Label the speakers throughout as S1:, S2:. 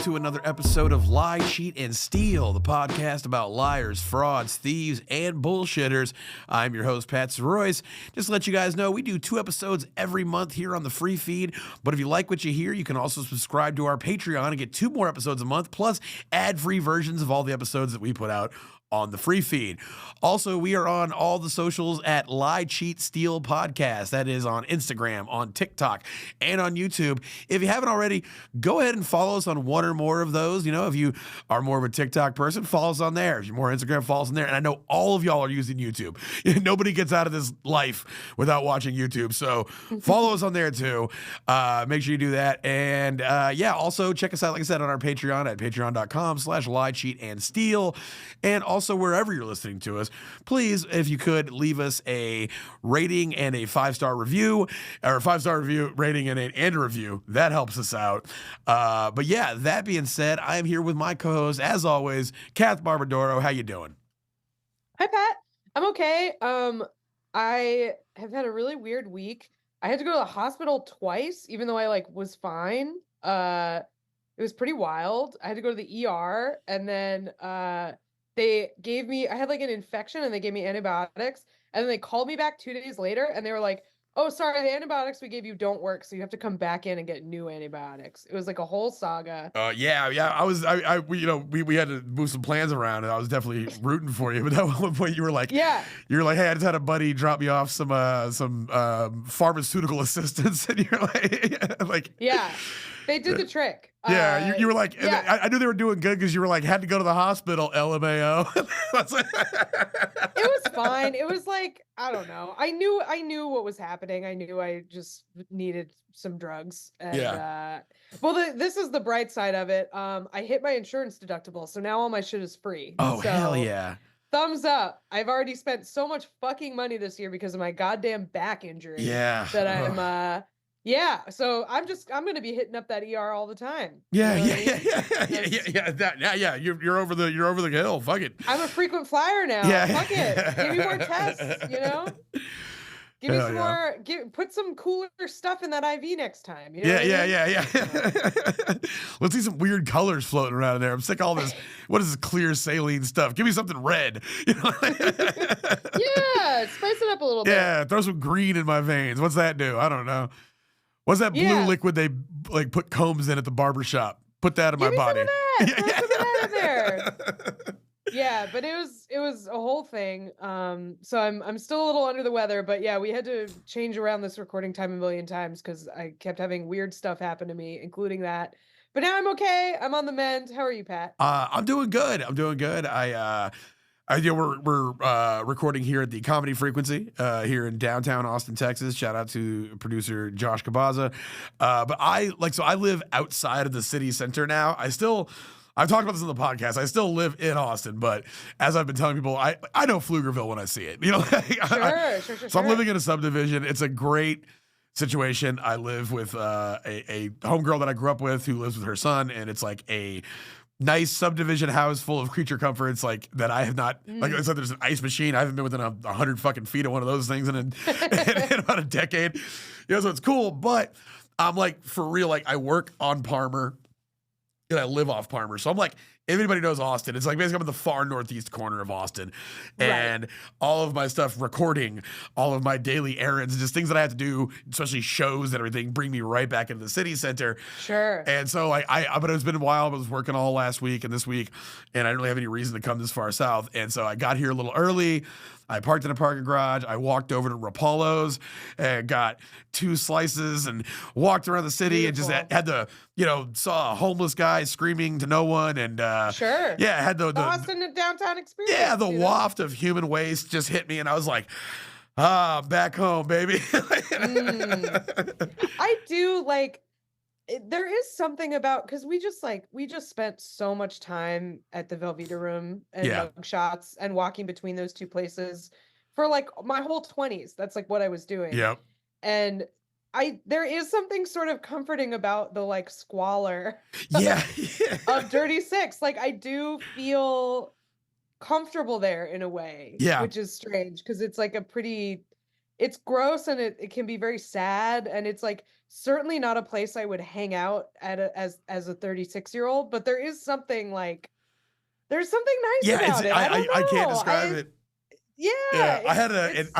S1: to another episode of Lie, Cheat, and Steal, the podcast about liars, frauds, thieves, and bullshitters. I'm your host, Pat Royce. Just to let you guys know, we do 2 episodes every month here on the free feed, but if you like what you hear, you can also subscribe to our Patreon and get 2 more episodes a month, plus ad-free versions of all the episodes that we put out on the free feed. Also, we are on all the socials at Lie, Cheat, Steal Podcast. That is on Instagram, on TikTok, and on YouTube. If you haven't already, go ahead and follow us on one or more of those. You know, if you are more of a TikTok person, follow us on there. If you're more Instagram, follow us on there. And I know all of y'all are using YouTube. Nobody gets out of this life without watching YouTube. So follow us on there too. Make sure you do that. And yeah, also check us out, like I said, on our Patreon at patreon.com/lie, cheat, and steal. And also wherever you're listening to us, please, if you could, leave us a rating and a 5-star review, or a 5-star review, rating and a review. That helps us out. But yeah, that being said, I am here with my co-host, as always, Kath Barbadoro. How you doing?
S2: Hi, Pat. I'm okay. I have had a really weird week. I had to go to the hospital twice, even though I was fine. It was pretty wild. I had to go to the ER, and then they gave me, I had an infection and they gave me antibiotics, and then they called me back 2 days later and they were like, oh, sorry, the antibiotics we gave you don't work, so you have to come back in and get new antibiotics. It was like a whole saga.
S1: Yeah. We had to move some plans around, and I was definitely rooting for you. But at one point you were like, hey, I just had a buddy drop me off some pharmaceutical assistance, and you're like,
S2: yeah, they did the trick.
S1: Yeah, you were like, I knew they were doing good because you were like, had to go to the hospital, LMAO.
S2: It was fine. It was I don't know. I knew what was happening. I knew I just needed some drugs. And, this is the bright side of it. I hit my insurance deductible, so now all my shit is free.
S1: Oh, hell yeah.
S2: Thumbs up. I've already spent so much fucking money this year because of my goddamn back injury.
S1: Yeah.
S2: That I'm so I'm going to be hitting up that ER all the time.
S1: Yeah.
S2: You know
S1: You're over the hill. Fuck it.
S2: I'm a frequent flyer now.
S1: Yeah.
S2: Fuck it. Give me more tests, you know? Give me some more, put some cooler stuff in that IV next time. You know
S1: Yeah. Let's see some weird colors floating around in there. I'm sick of all this. What is this clear saline stuff? Give me something red. You know?
S2: Yeah, spice it up a little bit.
S1: Yeah, throw some green in my veins. What's that do? I don't know. What's that blue liquid they put combs in at the barber shop? Put that in my body.
S2: Some of that. Throw some of that in there. Yeah, but it was a whole thing. So I'm still a little under the weather, but yeah, we had to change around this recording time a million times because I kept having weird stuff happen to me, including that. But now I'm okay. I'm on the mend. How are you, Pat?
S1: I'm doing good. We're recording here at the Comedy Frequency here in downtown Austin, Texas. Shout out to producer Josh Cabaza. But I live outside of the city center now. I've talked about this on the podcast. I still live in Austin, but as I've been telling people, I know Pflugerville when I see it. You know,
S2: Sure.
S1: So I'm living in a subdivision. It's a great situation. I live with a homegirl that I grew up with who lives with her son, and it's like a nice subdivision house full of creature comforts that I have not, like I said, there's an ice machine. I haven't been within 100 fucking feet of one of those things in about a decade. You know, so it's cool, but I'm for real, I work on Parmer and I live off Parmer. So I'm everybody knows Austin. It's basically I'm in the far northeast corner of Austin, and all of my stuff, recording, all of my daily errands, just things that I have to do, especially shows and everything, bring me right back into the city center.
S2: Sure.
S1: And so but it's been a while. I was working all last week and this week, and I didn't really have any reason to come this far south. And so I got here a little early. I parked in a parking garage. I walked over to Rapallo's and got 2 slices and walked around the city. Beautiful. And just had the, saw a homeless guy screaming to no one. And
S2: sure.
S1: Yeah, I had the
S2: Austin downtown experience.
S1: Yeah, the waft of human waste just hit me. And I was like, back home, baby.
S2: I do there is something about, because we just spent so much time at the Velveeta Room and Mug Shots and walking between those 2 places for my whole 20s. That's what I was doing.
S1: Yep.
S2: And there is something sort of comforting about the squalor of Dirty Six. I do feel comfortable there in a way, which is strange because it's it's gross and it can be very sad, and it's like certainly not a place I would hang out at as a 36-year-old, but there's something nice
S1: Yeah,
S2: about it. I don't know.
S1: I can't describe it.
S2: Yeah,
S1: Yeah, I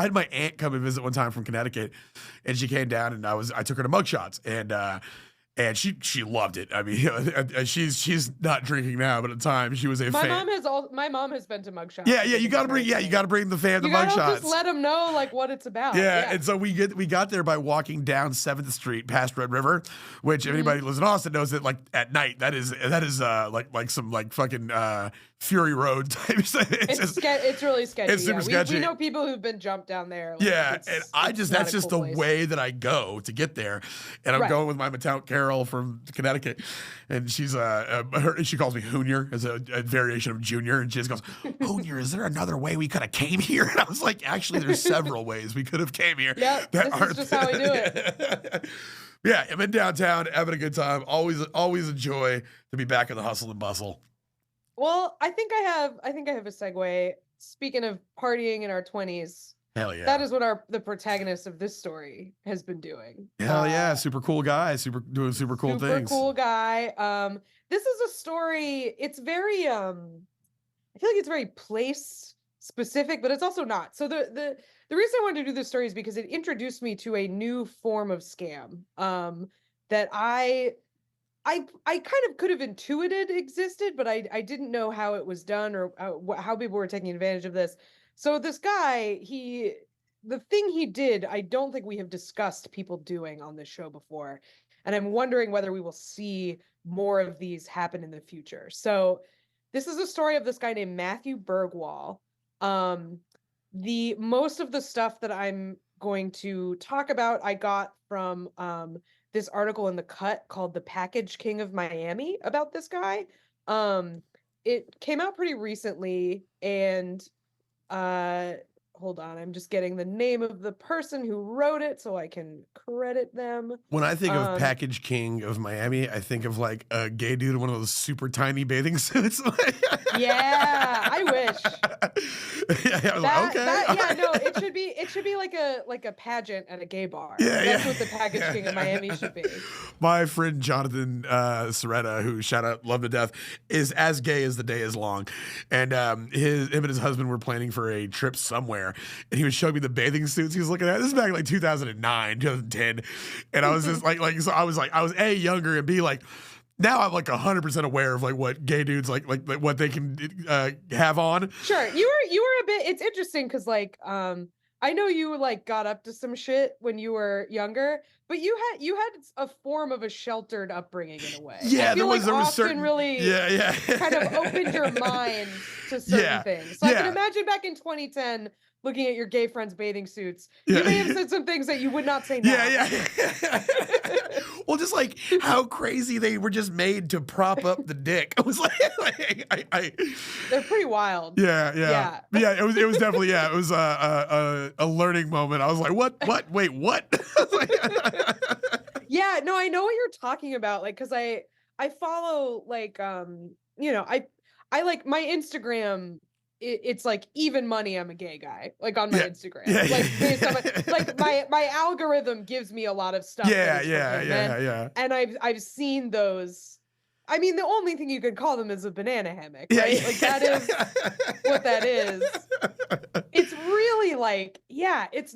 S1: had my aunt come and visit one time from Connecticut, and she came down, and I took her to mug shots, and she loved it. I mean, she's not drinking now, but at the time she was a fan.
S2: My mom has been to mugshots.
S1: Yeah, you got to bring the fan to mugshots.
S2: Just let them know like what it's about.
S1: Yeah, and so we got there by walking down 7th Street past Red River, which if anybody who lives in Austin knows that like at night that is like some like fucking Fury Road type.
S2: It's really sketchy.
S1: It's super sketchy.
S2: We know people who've been jumped down there. Like,
S1: yeah, and that's just the way that I go to get there, and I'm going with my Matount Carol from Connecticut, and she's she calls me Hoonier as a variation of Junior, and she just goes, Hoonier, is there another way we could have came here? And I was like, actually, there's several ways we could have came here.
S2: Yeah, this is just how we do it.
S1: Yeah, I'm in downtown, having a good time. Always a joy to be back in the hustle and bustle.
S2: Well, I think I have a segue. Speaking of partying in our 20s,
S1: hell yeah,
S2: that is what the protagonist of this story has been doing.
S1: Hell yeah, super cool guy, doing super cool things.
S2: Super cool guy. This is a story. It's very I feel like it's very place specific, but it's also not. So the reason I wanted to do this story is because it introduced me to a new form of scam that I kind of could have intuited existed, but I didn't know how it was done or how people were taking advantage of this. So this guy, the thing he did, I don't think we have discussed people doing on this show before. And I'm wondering whether we will see more of these happen in the future. So this is a story of this guy named Matthew Bergwall. The most of the stuff that I'm going to talk about, I got from this article in The Cut called "The Package King of Miami" about this guy. It came out pretty recently, and hold on, I'm just getting the name of the person who wrote it so I can credit them.
S1: When I think of Package King of Miami, I think of like a gay dude in one of those super tiny bathing suits.
S2: Yeah, I wish. It should be like a pageant at a gay bar. That's what the Package King of Miami should be.
S1: My friend Jonathan Soretta, who shout out, love to death, is as gay as the day is long, and him and his husband were planning for a trip somewhere, and he was showing me the bathing suits he was looking at. This is back in like 2009, 2010, and I was just so I was A, younger, and B, like, now I'm like 100% aware of like what gay dudes like what they can have on.
S2: Sure, you were a bit. It's interesting because like I know you like got up to some shit when you were younger, but you had a form of a sheltered upbringing in a way.
S1: Yeah, there was
S2: certain really kind of opened your mind to certain things. So I can imagine back in 2010. Looking at your gay friends' bathing suits, you may have said some things that you would not say now.
S1: Yeah. Well, just like how crazy they were just made to prop up the dick. I was like
S2: they're pretty wild.
S1: Yeah. It was definitely it was a learning moment. I was like, what? Wait, what?
S2: Yeah, no, I know what you're talking about. Like, because I follow like I like my Instagram. It's like even money. I'm a gay guy, like on my Instagram. Like based on my algorithm gives me a lot of stuff. And I've seen those. I mean, the only thing you could call them is a banana hammock, right? Like that is what that is. It's really like, it's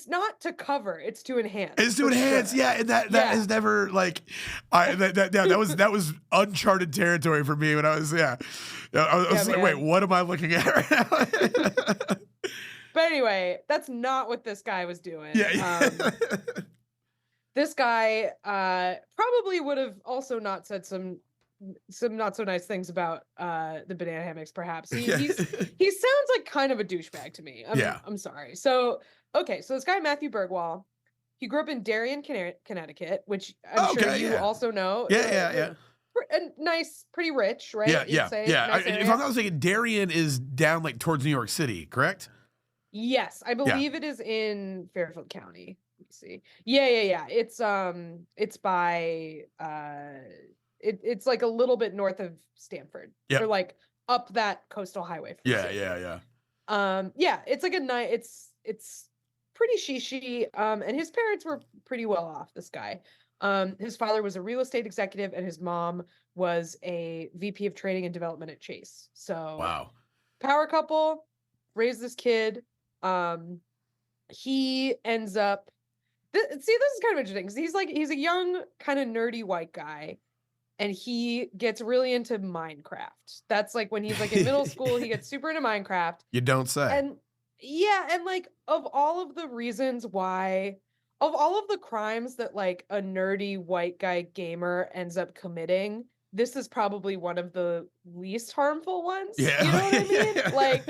S2: not to cover, it's to enhance.
S1: It's to enhance, sure. And that is never like, that was uncharted territory for me when I was I was like, wait, what am I looking at right now?
S2: But anyway, that's not what this guy was doing. This guy probably would have also not said some not so nice things about the banana hammocks. Perhaps he sounds like kind of a douchebag to me. I'm sorry. So this guy Matthew Bergwall, he grew up in Darien, Connecticut, which I'm sure you also know.
S1: Yeah.
S2: Nice, pretty rich, right?
S1: Yeah. If I'm not mistaken, Darien is down like towards New York City, correct?
S2: Yes, I believe it is in Fairfield County. Let me see. Yeah. It's by it's like a little bit north of Stamford. Or like up that coastal highway.
S1: Yeah.
S2: It's like a nice. it's pretty shishy. And his parents were pretty well off, this guy. His father was a real estate executive and his mom was a VP of training and development at Chase. So
S1: Wow.
S2: power couple, raised this kid. He ends up see, this is kind of interesting because he's a young, kind of nerdy white guy, and he gets really into Minecraft. That's like when he's like in middle school, he gets super into Minecraft.
S1: You don't say.
S2: And yeah, and like of all of the reasons why, of all of the crimes that like a nerdy white guy gamer ends up committing, this is probably one of the least harmful ones.
S1: Yeah.
S2: You know what I mean? Like,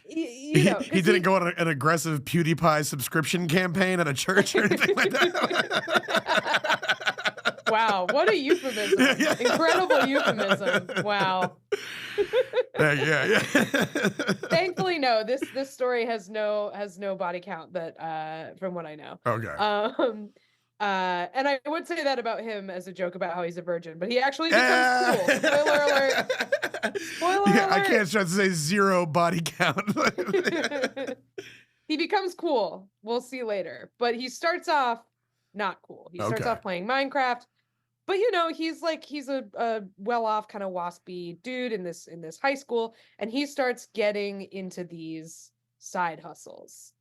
S2: you know,
S1: he didn't go on an aggressive PewDiePie subscription campaign at a church or anything like that.
S2: Wow, what a euphemism.
S1: Yeah.
S2: Incredible euphemism. Wow.
S1: Yeah.
S2: Thankfully, no. This story has no body count that from what I know.
S1: Okay.
S2: And I would say that about him as a joke about how he's a virgin, but he actually becomes cool. Spoiler alert. Spoiler alert.
S1: I can't try to say 0 body count.
S2: He becomes cool. We'll see later. But he starts off not cool. He starts off playing Minecraft. But you know, he's a well-off kind of waspy dude in this high school, and he starts getting into these side hustles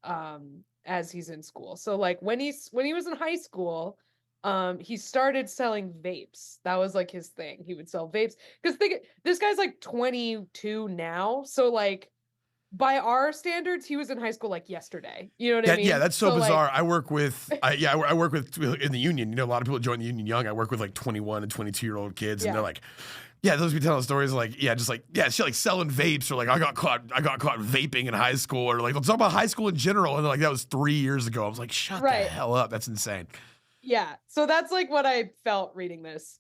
S2: as he's in school. So like when he was in high school, he started selling vapes. That was like his thing. He would sell vapes because this guy's like 22 now. So like by our standards, he was in high school like yesterday. You know what I mean?
S1: Yeah, that's so bizarre.
S2: Like,
S1: I work with I work with in the union. You know, a lot of people join the union young. I work with like 21 and 22-year-old kids, and they're like, yeah, those be telling stories like, she like selling vapes, or like I got caught vaping in high school, or like let's talk about high school in general. And they're like, that was 3 years ago. I was like, shut the hell up. That's insane.
S2: Yeah. So that's like what I felt reading this.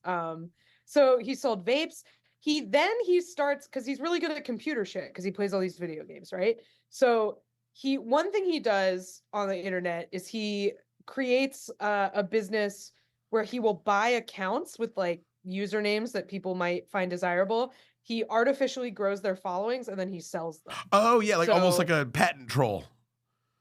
S2: So he sold vapes. He starts, because he's really good at computer shit because he plays all these video games, right? So one thing he does on the internet is he creates a business where he will buy accounts with like usernames that people might find desirable. He artificially grows their followings and then he sells them.
S1: Oh yeah, like almost like a patent troll.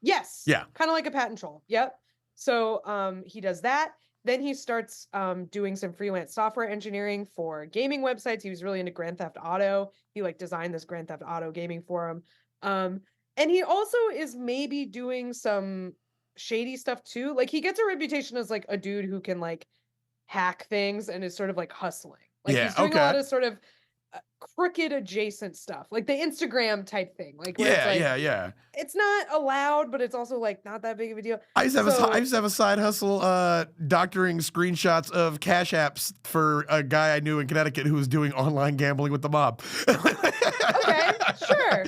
S2: Yes.
S1: Yeah.
S2: Kind of like a patent troll. Yep. So he does that. Then he starts doing some freelance software engineering for gaming websites. He was really into Grand Theft Auto. He like designed this Grand Theft Auto gaming forum. And he also is maybe doing some shady stuff too. Like he gets a reputation as like a dude who can like hack things and is sort of like hustling. Like he's doing a lot of sort of crooked adjacent stuff, like the Instagram type thing. Like where it's like, it's not allowed, but it's also like not that big of a deal.
S1: I used to have a side hustle, doctoring screenshots of cash apps for a guy I knew in Connecticut who was doing online gambling with the mob.
S2: Okay, sure.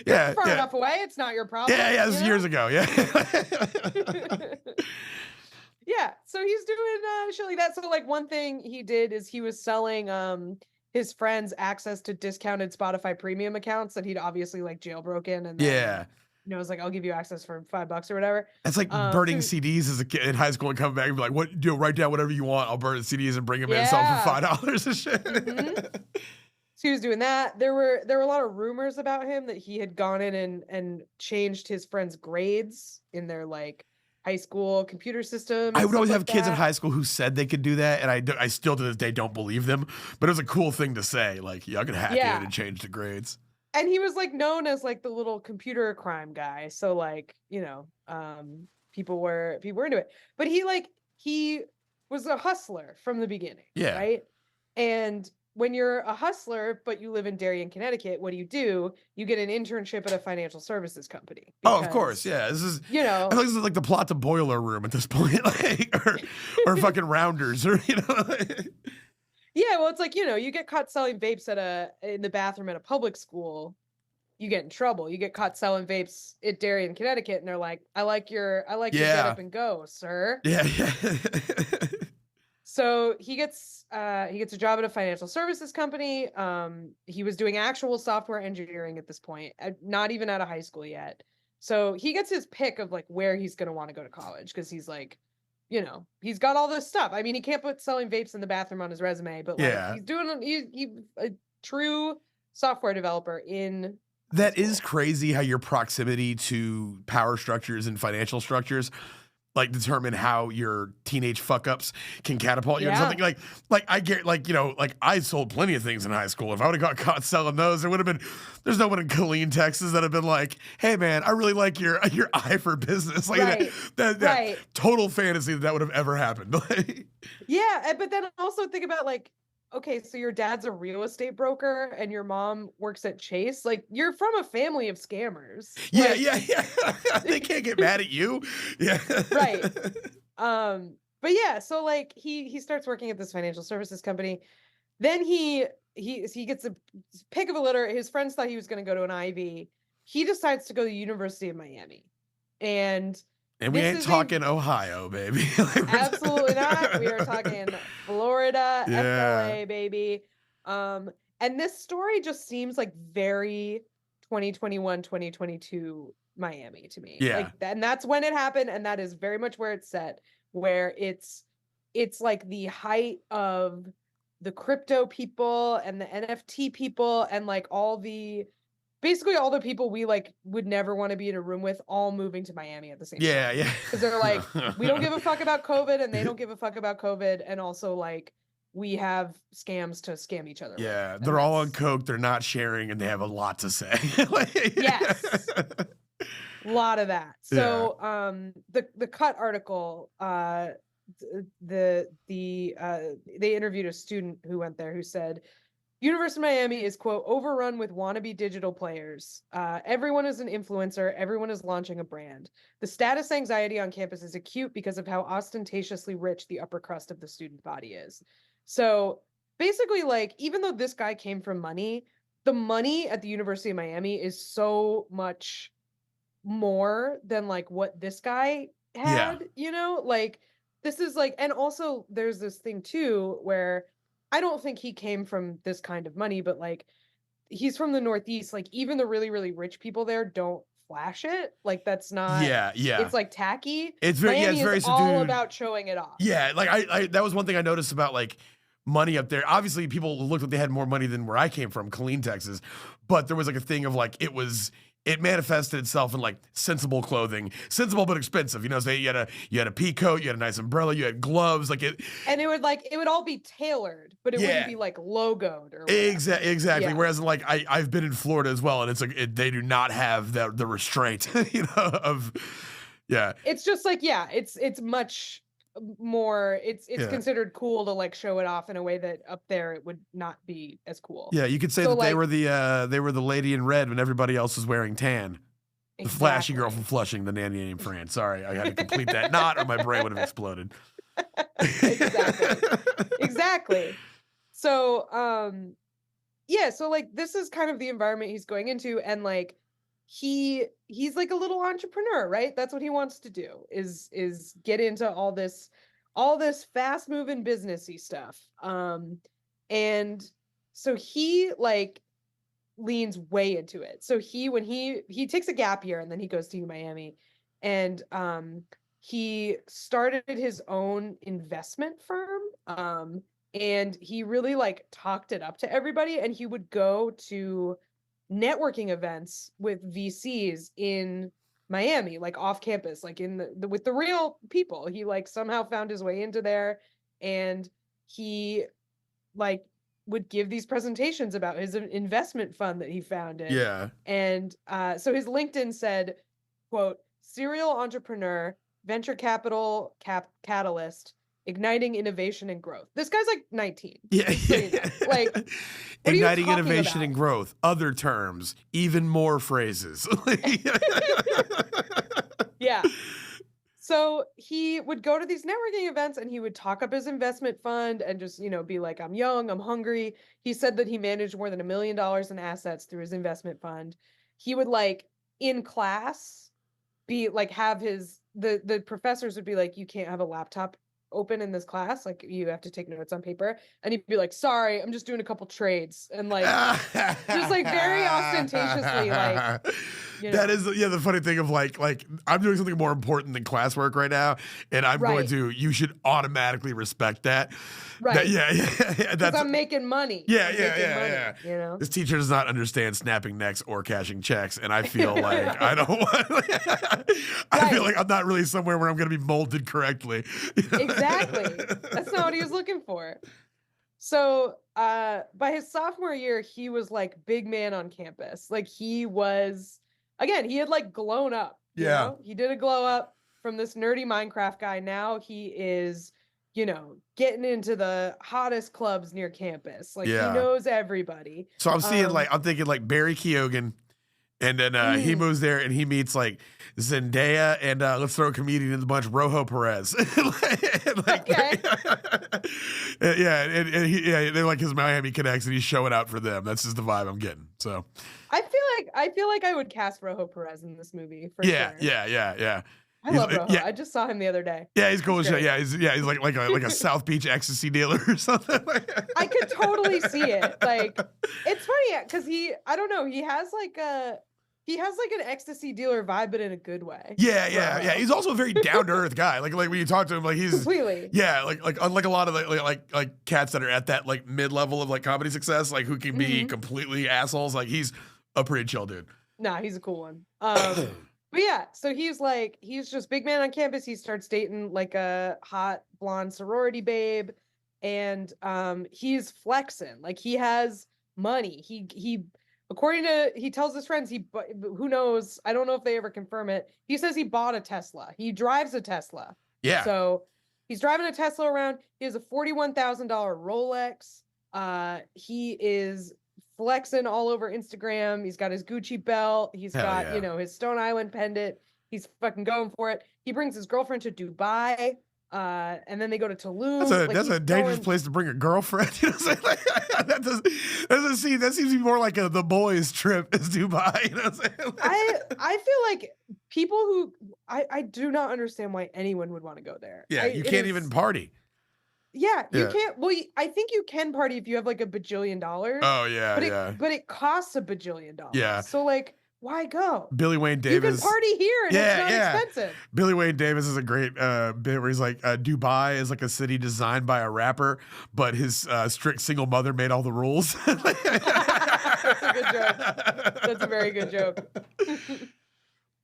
S1: Yeah,
S2: far enough away. It's not your problem.
S1: Yeah. This was years ago. Yeah.
S2: Yeah. So he's doing shit like that. So like one thing he did is he was selling his friends access to discounted Spotify premium accounts that he'd obviously like jailbroken, and then, you know, it's like, I'll give you access for $5 or whatever.
S1: That's like burning CDs as a kid in high school and come back and be like, what, write down whatever you want. I'll burn the CDs and bring them in and sell them for $5 and shit.
S2: Mm-hmm. So he was doing that. There were a lot of rumors about him that he had gone in and changed his friends' grades in their like high school computer system.
S1: I would always have kids in high school who said they could do that, and I still to this day don't believe them. But it was a cool thing to say, like, I could hack in and change the grades.
S2: And he was like known as like the little computer crime guy. So like, you know, people were into it. But he was a hustler from the beginning.
S1: Yeah.
S2: Right. And when you're a hustler, but you live in Darien, Connecticut, what do? You get an internship at a financial services company.
S1: Because, of course. Yeah. This is,
S2: you know,
S1: I think this is like the plot to Boiler Room at this point, like, or fucking Rounders, or, you know.
S2: Yeah. Well, it's like, you know, you get caught selling vapes in the bathroom at a public school, you get in trouble. You get caught selling vapes at Darien, Connecticut, and they're like, I like your get up and go, sir.
S1: Yeah.
S2: So he gets a job at a financial services company. He was doing actual software engineering at this point, not even out of high school yet. So he gets his pick of like where he's going to want to go to college, because he's like, you know, he's got all this stuff. I mean, he can't put selling vapes in the bathroom on his resume, but like he's doing he's a true software developer in
S1: That
S2: school.
S1: is crazy how your proximity to power structures and financial structures like determine how your teenage fuck ups can catapult you into
S2: Yeah.
S1: something like I get like, you know, like I sold plenty of things in high school. If I would have got caught selling those, there would have been there's no one in Killeen, Texas that have been like, hey man, I really like your eye for business. Like
S2: Right.
S1: that
S2: Right.
S1: total fantasy that would have ever happened.
S2: Yeah, but then also think about like, okay, so your dad's a real estate broker and your mom works at Chase. Like, you're from a family of scammers.
S1: Yeah,
S2: Like,
S1: yeah. They can't get mad at you. Yeah.
S2: right. But yeah, so like he starts working at this financial services company. Then he gets a pick of a litter. His friends thought he was going to go to an Ivy. He decides to go to the University of Miami, and
S1: And we
S2: this
S1: ain't
S2: is
S1: talking Ohio, baby.
S2: absolutely not. We are talking Florida,
S1: Yeah.
S2: FLA, baby. And this story just seems like very 2021, 2022 Miami to me.
S1: Yeah.
S2: Like that, and that's when it happened, and that is very much where it's set, where it's like the height of the crypto people and the NFT people and like basically all the people we like would never want to be in a room with all moving to Miami at the same time.
S1: Yeah.
S2: Because they're like, we don't give a fuck about COVID and they don't give a fuck about COVID. And also like we have scams to scam each other.
S1: Yeah.
S2: With.
S1: They're all on coke. They're not sharing and they have a lot to say.
S2: Yes. A lot of that. So the Cut article, they interviewed a student who went there who said, University of Miami is, quote, overrun with wannabe digital players. Everyone is an influencer. Everyone is launching a brand. The status anxiety on campus is acute because of how ostentatiously rich the upper crust of the student body is. So basically, like, even though this guy came from money, the money at the University of Miami is so much more than like what this guy had, you know? Like, this is like, and also there's this thing too where I don't think he came from this kind of money, but like he's from the Northeast. Like even the really, really rich people there don't flash it. Like that's not.
S1: Yeah.
S2: It's like tacky.
S1: It's very
S2: Miami
S1: it's very
S2: is all
S1: subdued.
S2: about showing it off.
S1: Yeah, like I that was one thing I noticed about like money up there. Obviously, people looked like they had more money than where I came from, Killeen, Texas. But there was like a thing of like it manifested itself in like sensible clothing, sensible but expensive. You know, so you had a pea coat, you had a nice umbrella, you had gloves, like it.
S2: And it would all be tailored, but it wouldn't be like logoed or whatever.
S1: Exactly.
S2: Yeah.
S1: Whereas like I've been in Florida as well, and it's like they do not have the restraint, you know, of yeah.
S2: It's just like it's much more it's considered cool to like show it off in a way that up there it would not be as cool.
S1: Yeah, you could say that they were the lady in red when everybody else was wearing tan. The flashy girl from Flushing, the nanny named Fran. Sorry, I had to complete that knot or my brain would have exploded.
S2: Exactly. So so like this is kind of the environment he's going into, and like he's like a little entrepreneur, right? That's what he wants to do is get into all this fast moving businessy stuff. And so he like leans way into it. So when he takes a gap year and then he goes to Miami, and he started his own investment firm. And he really like talked it up to everybody, and he would go to networking events with VCs in Miami, like off campus, like in the with the real people. He like somehow found his way into there, and he like would give these presentations about his investment fund that he founded.
S1: Yeah.
S2: And so his LinkedIn said, quote, serial entrepreneur, venture capital catalyst, igniting innovation and growth. This guy's like 19.
S1: Yeah.
S2: Like
S1: igniting innovation and growth. Other terms, even more phrases.
S2: Yeah. So he would go to these networking events and he would talk up his investment fund and just, be like, I'm young, I'm hungry. He said that he managed more than $1 million in assets through his investment fund. He would like in class be like have the professors would be like, you can't have a laptop open in this class, like you have to take notes on paper, and he'd be like, sorry, I'm just doing a couple trades, and like just like very ostentatiously like
S1: That is, the funny thing of like I'm doing something more important than classwork right now, and I'm going to. You should automatically respect that.
S2: Right.
S1: Yeah.
S2: Because I'm making money.
S1: Yeah.
S2: You know,
S1: this teacher does not understand snapping necks or cashing checks, and I feel like I don't want. I feel like I'm not really somewhere where I'm going to be molded correctly.
S2: Exactly. That's not what he was looking for. So, by his sophomore year, he was like big man on campus. Like he was, again, he had like glown up. You know? He did a glow up from this nerdy Minecraft guy. Now he is, getting into the hottest clubs near campus. Like he knows everybody.
S1: So I'm seeing I'm thinking like Barry Keoghan. And then he moves there and he meets like Zendaya and let's throw a comedian in the bunch, Rojo Perez.
S2: Okay.
S1: They're like his Miami connects and he's showing out for them. That's just the vibe I'm getting. So
S2: I feel like I would cast Rojo Perez in this movie for sure.
S1: Yeah.
S2: I love Rojo. Yeah. I just saw him the other day.
S1: Yeah, he's cool as shit. Yeah, he's like a South Beach ecstasy dealer or something.
S2: I could totally see it. Like it's funny because he has like an ecstasy dealer vibe, but in a good way.
S1: Yeah. He's also a very down to earth guy. Like when you talk to him, like he's
S2: completely.
S1: Yeah, like unlike a lot of like cats that are at that like mid level of like comedy success, like who can be completely assholes. Like he's a pretty chill dude.
S2: Nah, he's a cool one. But yeah, so he's just big man on campus. He starts dating like a hot blonde sorority babe, and he's flexing. Like he has money. He tells his friends who knows, I don't know if they ever confirm it. He says he bought a Tesla. He drives a Tesla.
S1: Yeah.
S2: So he's driving a Tesla around. He has a $41,000 Rolex. He is flexing all over Instagram. He's got his Gucci belt. He's got, his Stone Island pendant. He's fucking going for it. He brings his girlfriend to Dubai. And then they go to Tulum.
S1: That's a dangerous place to bring a girlfriend. You know what I'm saying? That seems to be more like the boys' trip is Dubai. You know what I'm saying?
S2: I feel like people who I do not understand why anyone would want to go there.
S1: Yeah, you can't even party.
S2: Yeah, you can't. Well, I think you can party if you have like $1 bajillion.
S1: Oh yeah,
S2: but it costs $1 bajillion.
S1: Yeah.
S2: So like, why go?
S1: Billy Wayne Davis.
S2: You can party here and it's not expensive.
S1: Billy Wayne Davis is a great bit where he's like, Dubai is like a city designed by a rapper, but his strict single mother made all the rules.
S2: That's a good joke. That's a very good joke.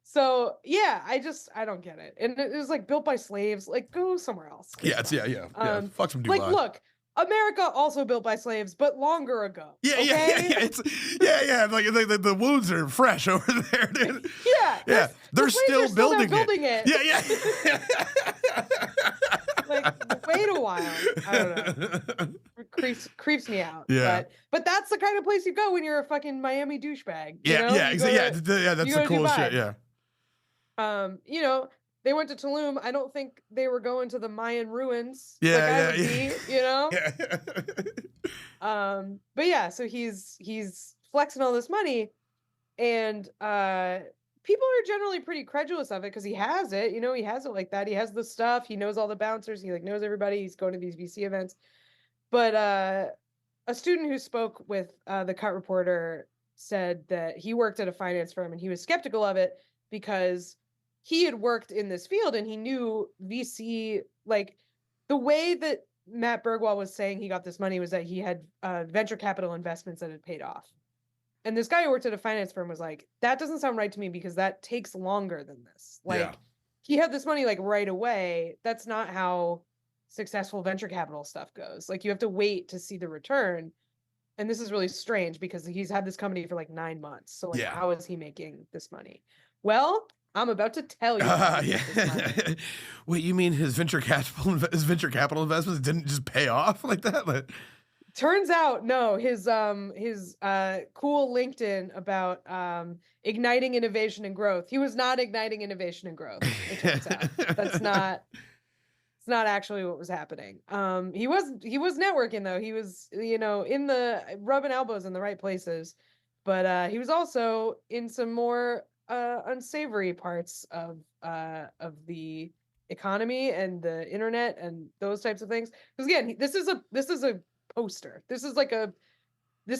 S2: So yeah, I don't get it. And it was like built by slaves. Like go somewhere else.
S1: Yeah. Fuck some Dubai.
S2: Like look, America also built by slaves, but longer ago.
S1: Yeah. Like the wounds are fresh over there, dude.
S2: Yeah.
S1: They're still building
S2: it.
S1: Yeah.
S2: Like wait a while. I don't know. It creeps me out.
S1: Yeah.
S2: But that's the kind of place you go when you're a fucking Miami douchebag.
S1: That's the coolest shit. Yeah.
S2: They went to Tulum. I don't think they were going to the Mayan ruins.
S1: Yeah.
S2: But yeah, so he's flexing all this money, and people are generally pretty credulous of it because he has it. He has it like that. He has the stuff. He knows all the bouncers. He like knows everybody. He's going to these VC events. But a student who spoke with the Cut Reporter said that he worked at a finance firm and he was skeptical of it because he had worked in this field and he knew VC, like the way that Matt Bergwall was saying he got this money was that he had venture capital investments that had paid off. And this guy who worked at a finance firm was like, that doesn't sound right to me because that takes longer than this. Like he had this money like right away. That's not how successful venture capital stuff goes. Like you have to wait to see the return. And this is really strange because he's had this company for like 9 months. So like, how is he making this money? Well, I'm about to tell you.
S1: Wait, you mean his venture capital investments didn't just pay off like that? Like...
S2: Turns out, no. His cool LinkedIn about igniting innovation and growth. He was not igniting innovation and growth. It turns out that's not. It's not actually what was happening. He was networking though. He was in the rubbing elbows in the right places, but he was also in some more unsavory parts of the economy and the internet and those types of things. Because again, this is a poster. This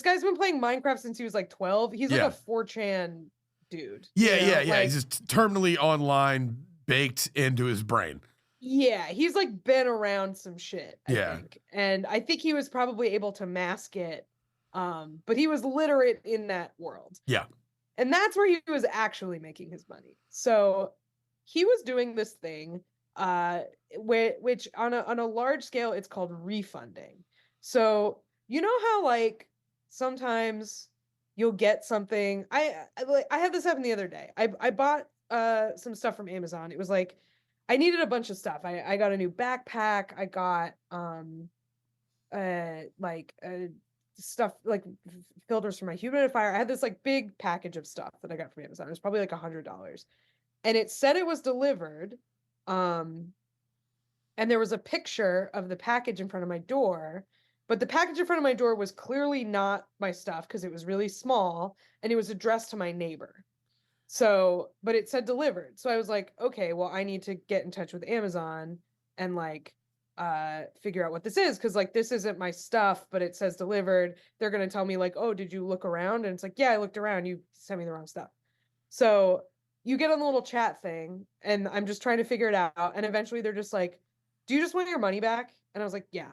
S2: guy's been playing Minecraft since he was like 12. He's like a 4chan dude.
S1: Yeah.
S2: Like,
S1: He's just terminally online, baked into his brain.
S2: yeah, he's like been around some shit, I think. And I think he was probably able to mask it. But he was literate in that world.
S1: Yeah.
S2: And that's where he was actually making his money. So he was doing this thing, which on a large scale, it's called refunding. So you know how like sometimes you'll get something. I had this happen the other day. I bought some stuff from Amazon. It was like I needed a bunch of stuff. I got a new backpack. I got like stuff like filters for my humidifier. I had this like big package of stuff that I got from Amazon. It was probably like $100, and it said it was delivered. And there was a picture of the package in front of my door, but the package in front of my door was clearly not my stuff because it was really small and it was addressed to my neighbor. So, but it said delivered. So I was like, okay, well, I need to get in touch with Amazon and like figure out what this is, because like this isn't my stuff, but it says delivered. They're gonna tell me like, oh, did you look around? And it's like, yeah, I looked around, you sent me the wrong stuff. So you get on the little chat thing and I'm just trying to figure it out, and eventually they're just like, do you just want your money back? And I was like, yeah,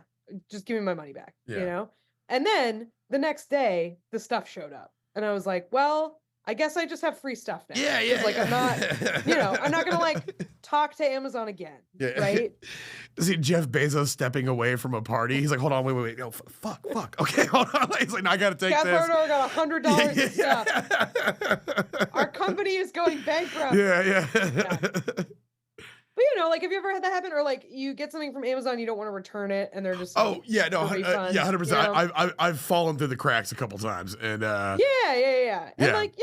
S2: just give me my money back. And then the next day the stuff showed up and I was like, well, I guess I just have free stuff now. Like I'm not, I'm not gonna like talk to Amazon again, right?
S1: See Jeff Bezos stepping away from a party. He's like, hold on, wait. Oh, fuck. Okay, hold on. He's like, no, I gotta take this.
S2: Got $100 of stuff. Our company is going bankrupt.
S1: Yeah.
S2: But like, have you ever had that happen, or like you get something from Amazon, you don't want to return it, and they're just like,
S1: 100%. I've fallen through the cracks a couple times, and
S2: yeah. And like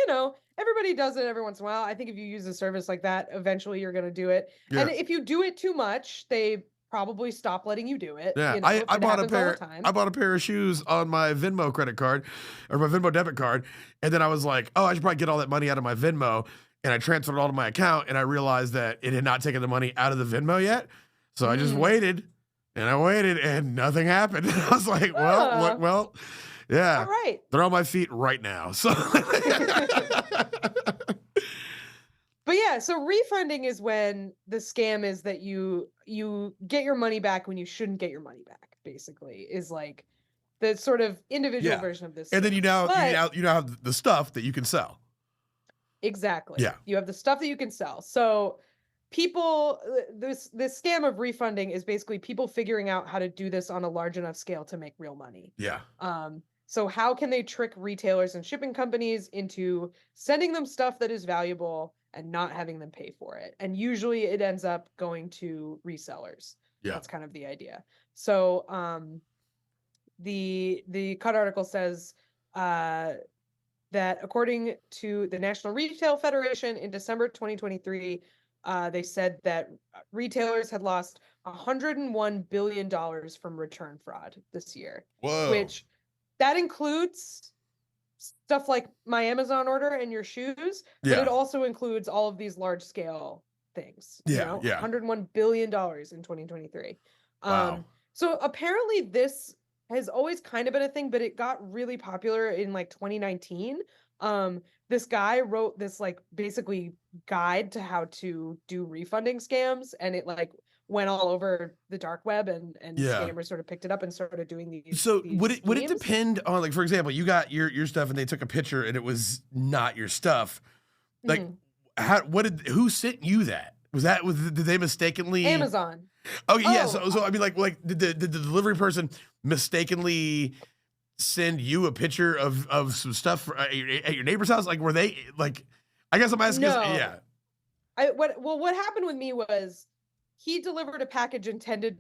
S2: everybody does it every once in a while. I think if you use a service like that, eventually you're gonna do it. Yeah. And if you do it too much, they probably stop letting you do it.
S1: Yeah, I bought a pair of shoes on my Venmo credit card or my Venmo debit card, and then I was like, oh, I should probably get all that money out of my Venmo. And I transferred it all to my account, and I realized that it had not taken the money out of the Venmo yet. So I just waited, and nothing happened. I was like, well, yeah.
S2: All right.
S1: They're on my feet right now. So,
S2: but yeah, so refunding is when the scam is that you get your money back when you shouldn't get your money back. Basically, is like the sort of individual version of this.
S1: And then you now have the stuff that you can sell.
S2: Exactly.
S1: Yeah.
S2: You have the stuff that you can sell. So people, this scam of refunding is basically people figuring out how to do this on a large enough scale to make real money.
S1: Yeah.
S2: So how can they trick retailers and shipping companies into sending them stuff that is valuable and not having them pay for it? And usually it ends up going to resellers.
S1: Yeah.
S2: That's kind of the idea. So the cut article says that according to the National Retail Federation in December 2023, they said that retailers had lost $101 billion from return fraud this year.
S1: Whoa.
S2: Which that includes stuff like my Amazon order and your shoes, but it also includes all of these large scale things. $101 billion in 2023.
S1: Wow.
S2: So apparently this has always kind of been a thing, but it got really popular in like 2019. This guy wrote this like basically guide to how to do refunding scams, and it like went all over the dark web, and scammers sort of picked it up and started doing these.
S1: So
S2: these
S1: would it depend on, like, for example, you got your stuff and they took a picture and it was not your stuff? Like, who sent you that? Did they mistakenly
S2: Amazon?
S1: Oh yeah, so I mean, like did the delivery person mistakenly send you a picture of some stuff at your neighbor's house? Like, were they like? I guess I'm asking.
S2: No. What happened with me was he delivered a package intended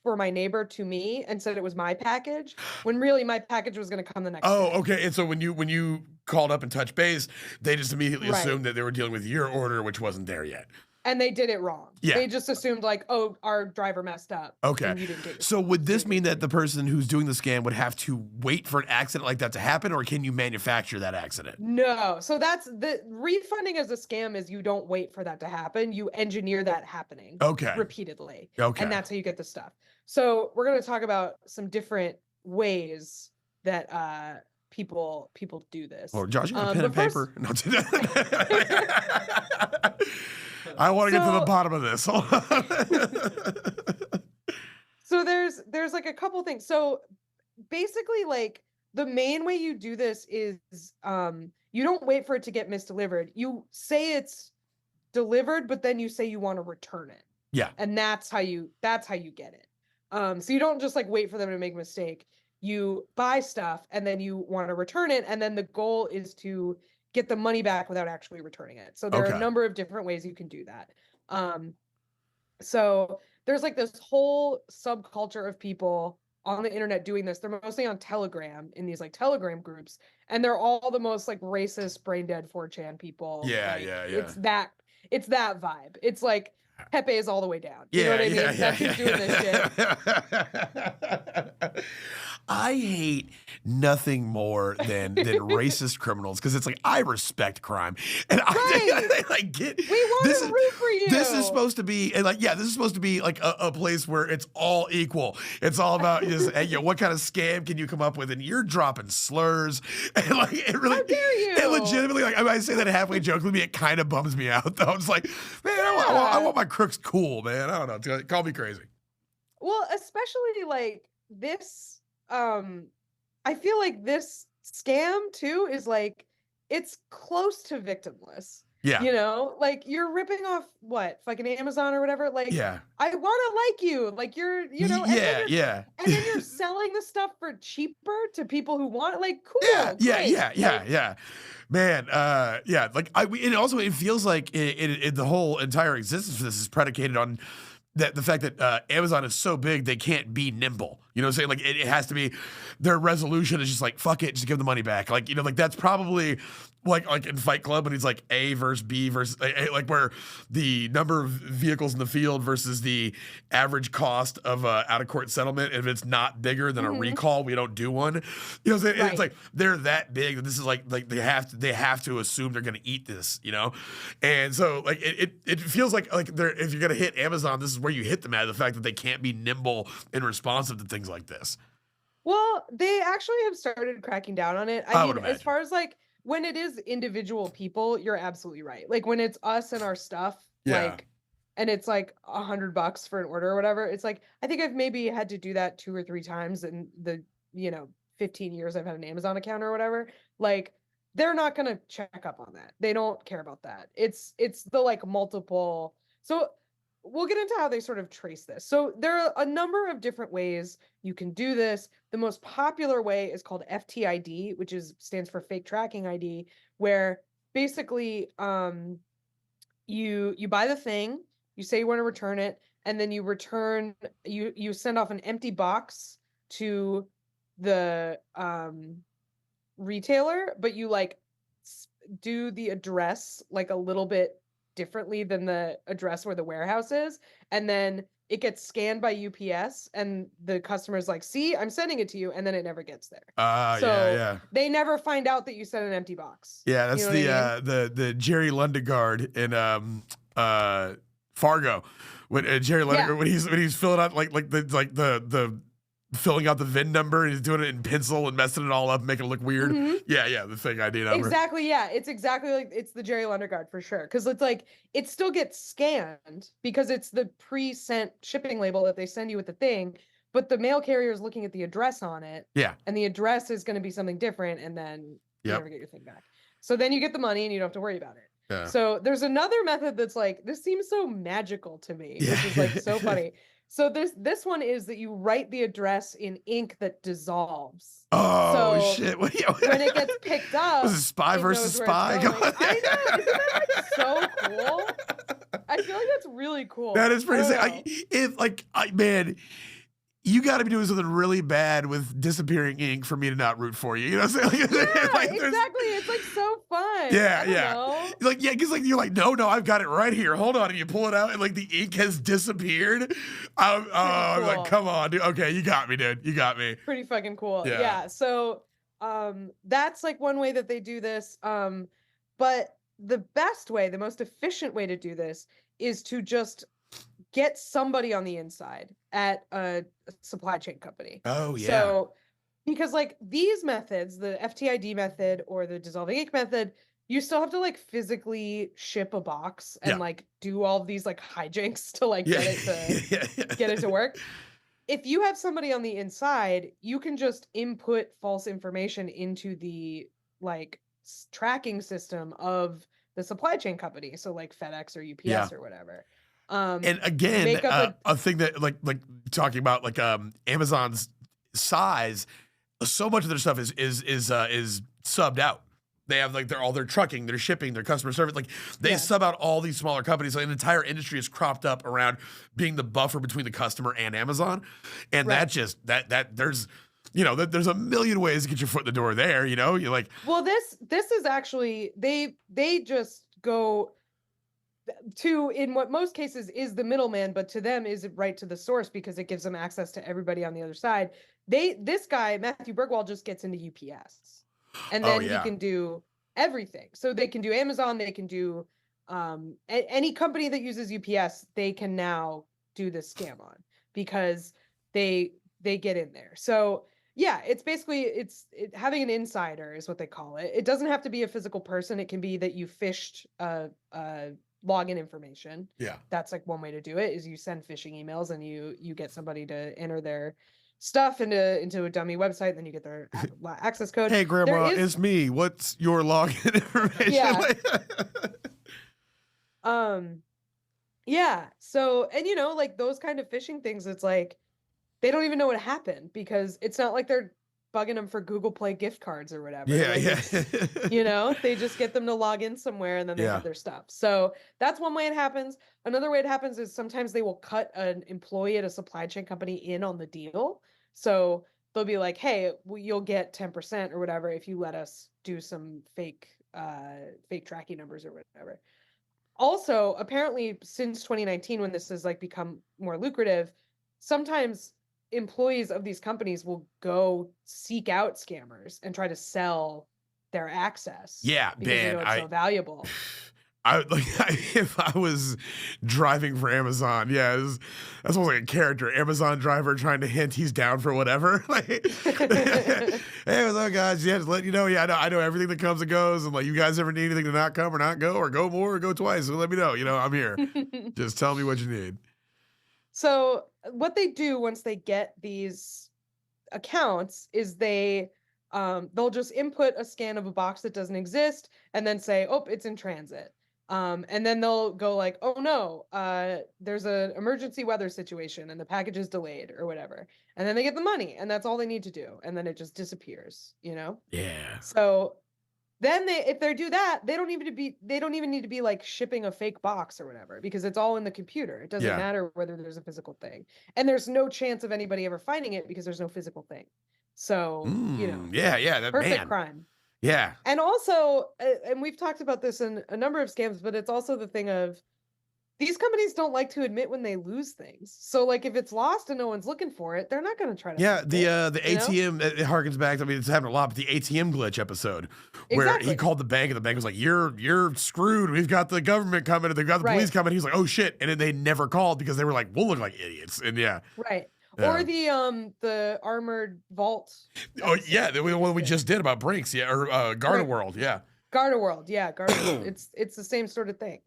S2: for my neighbor to me and said it was my package, when really my package was going to come the next day.
S1: Oh, okay. And so when you called up and touched base, they just immediately assumed that they were dealing with your order, which wasn't there yet.
S2: And they did it wrong.
S1: Yeah.
S2: They just assumed like, oh, our driver messed up.
S1: Okay.
S2: And you didn't get
S1: so would this mean that the person who's doing the scam would have to wait for an accident like that to happen, or can you manufacture that accident?
S2: No. So that's the refunding as a scam is you don't wait for that to happen. You engineer that happening repeatedly.
S1: Okay.
S2: And that's how you get the stuff. So we're going to talk about some different ways that people do this.
S1: Oh, Josh, you got a pen
S2: But
S1: and
S2: first,
S1: paper? No, I want to get to the
S2: so
S1: bottom of this. Hold on.
S2: so there's like a couple things. So basically, like the main way you do this is you don't wait for it to get misdelivered. You say it's delivered, but then you say you want to return it.
S1: Yeah.
S2: And that's how you get it. So you don't just like wait for them to make a mistake. You buy stuff and then you want to return it, and then the goal is to get the money back without actually returning it. So there are a
S1: Okay.
S2: number of different ways you can do that. So there's like this whole subculture of people on the internet doing this. They're mostly on Telegram, in these like Telegram groups, and they're all the most like racist, brain dead 4chan people.
S1: Yeah,
S2: Like,
S1: yeah.
S2: It's that vibe. It's like Pepe is all the way down. You know what I mean? That's who's doing this shit.
S1: I hate nothing more than racist criminals, because it's like, I respect crime, and I get
S2: We want to root for you.
S1: This is supposed to be, and like, this is supposed to be like a place where it's all equal. It's all about just, hey, what kind of scam can you come up with, and you're dropping slurs, and like, it really,
S2: how dare you?
S1: it legitimately, like, I say that halfway jokingly, it kind of bums me out though. It's like, man, I want my crooks cool, man. I don't know, call me crazy.
S2: Well, especially like this. I feel like this scam too is like, it's close to victimless.
S1: Yeah.
S2: You know, like you're ripping off what, fucking Amazon or whatever. Like,
S1: Yeah.
S2: I want to like you. Like you're, you know,
S1: yeah.
S2: And then you're selling the stuff for cheaper to people who want it. Like, cool.
S1: Yeah. Man, yeah. Like and also it feels like the whole entire existence of this is predicated on the fact that Amazon is so big they can't be nimble. You know what I'm saying? Like it has to be, their resolution is just like, fuck it, just give the money back. Like, you know, like that's probably like in Fight Club when he's like A versus B versus like where the number of vehicles in the field versus the average cost of a out of court settlement. If it's not bigger than a recall, we don't do one. You know what I'm saying?
S2: Right.
S1: It's like they're that big that this is like they have to assume they're gonna eat this, you know? And so like it feels like they're, if you're gonna hit Amazon, this is where you hit them at, the fact that they can't be nimble and responsive to things like this.
S2: Well, they actually have started cracking down on it. I mean, as far as like when it is individual people, you're absolutely right. Like when it's us and our stuff, like, and it's like $100 for an order or whatever. It's like, I think I've maybe had to do that 2 or 3 times in the, 15 years I've had an Amazon account or whatever. Like, they're not going to check up on that. They don't care about that. It's the like multiple. So we'll get into how they sort of trace this. So there are a number of different ways you can do this. The most popular way is called FTID, which stands for fake tracking ID, where basically you buy the thing, you say you want to return it, and then you send off an empty box to the retailer, but you like do the address like a little bit differently than the address where the warehouse is, and then it gets scanned by UPS, and the customer's like, see, I'm sending it to you, and then it never gets there. So they never find out that you sent an empty box.
S1: Yeah, that's the Jerry Lundegaard in Fargo. When Jerry Lundegaard, when he's filling out like the filling out the VIN number, and he's doing it in pencil and messing it all up, making it look weird. The fake ID number.
S2: Exactly, yeah. It's exactly like, it's the Jerry Lundegaard for sure. Because it's like, it still gets scanned because it's the pre-sent shipping label that they send you with the thing, but the mail carrier is looking at the address on it.
S1: Yeah.
S2: And the address is going to be something different, and then you never get your thing back. So then you get the money and you don't have to worry about it. Yeah. So there's another method that's like, this seems so magical to me, which is like so funny. So this one is that you write the address in ink that dissolves.
S1: Oh, so shit.
S2: When it gets picked up,
S1: was it Spy versus Spy?
S2: I know. Isn't that like so cool? I feel like that's really cool.
S1: That is pretty sick. Man, you got to be doing something really bad with disappearing ink for me to not root for you. You know what I'm saying?
S2: Exactly. It's like so fun.
S1: Yeah. Because you're like, no, I've got it right here. Hold on, and you pull it out, and like the ink has disappeared. I'm like, come on, dude. Okay, you got me, dude. You got me.
S2: Pretty fucking cool. Yeah. So, that's like one way that they do this. But the best way, the most efficient way to do this is to just get somebody on the inside at a supply chain company.
S1: Oh, yeah.
S2: So because like these methods, the FTID method or the dissolving ink method, you still have to like physically ship a box and
S1: Yeah.
S2: like do all of these like hijinks to like
S1: Yeah.
S2: get it to work. If you have somebody on the inside, you can just input false information into the like tracking system of the supply chain company, so like FedEx or
S1: Yeah.
S2: UPS or whatever.
S1: And again,
S2: Make up
S1: a thing that like talking about like Amazon's size, so much of their stuff is subbed out. They have like all their trucking, their shipping, their customer service. Like they sub out all these smaller companies. Like an entire industry is cropped up around being the buffer between the customer and Amazon. And that just that there's there's a million ways to get your foot in the door there. You're like,
S2: well, this is actually they just go to, in what most cases is the middleman, but to them is right to the source because it gives them access to everybody on the other side. This guy Matthew Bergwall just gets into UPS, and then he can do everything. So they can do Amazon, they can do any company that uses UPS, they can now do this scam on because they get in there. So yeah, it's basically having an insider is what they call it. It doesn't have to be a physical person. It can be that you phished login information.
S1: yeah.
S2: That's like one way to do it, is you send phishing emails and you get somebody to enter their stuff into a dummy website, and then you get their access code.
S1: Hey, Grandma, it's me. What's your login information?
S2: Yeah. Yeah. So, and like those kind of phishing things, it's like they don't even know what happened because it's not like they're bugging them for Google Play gift cards or whatever.
S1: Yeah,
S2: like
S1: yeah.
S2: they just get them to log in somewhere and then they
S1: Yeah.
S2: have their stuff. So that's one way it happens. Another way it happens is sometimes they will cut an employee at a supply chain company in on the deal. So they'll be like, hey, you'll get 10% or whatever if you let us do some fake tracking numbers or whatever. Also, apparently since 2019, when this has like become more lucrative, sometimes employees of these companies will go seek out scammers and try to sell their access.
S1: Yeah,
S2: because they know it's so valuable.
S1: If I was driving for Amazon, that's almost like a character. Amazon driver trying to hint he's down for whatever. Like, hey, what's up, guys? Yeah, just let you know. Yeah, I know everything that comes and goes. And like, you guys ever need anything to not come or not go or go more or go twice? So let me know. I'm here. Just tell me what you need.
S2: So what they do once they get these accounts is they'll just input a scan of a box that doesn't exist and then say, oh, it's in transit. And then they'll go like, oh no, there's an emergency weather situation and the package is delayed or whatever. And then they get the money and that's all they need to do. And then it just disappears,
S1: Yeah.
S2: So then if they do that, they don't even need to be like shipping a fake box or whatever, because it's all in the computer. It doesn't matter whether there's a physical thing. And there's no chance of anybody ever finding it because there's no physical thing. So,
S1: that
S2: perfect crime.
S1: Yeah.
S2: And also, and we've talked about this in a number of scams, but it's also the thing of these companies don't like to admit when they lose things. So like if it's lost and no one's looking for it, they're not going to try to
S1: the ATM, it harkens back to, it's happened a lot, but the ATM glitch episode where he called the bank and the bank was like, you're screwed. We've got the government coming and they've got the police coming. He's like, oh shit. And then they never called because they were like, we'll look like idiots. And
S2: Right. Or the armored vault.
S1: Oh yeah, the one we just did about Brinks, or Garda World,
S2: Garda World, Garda World. It's the same sort of thing.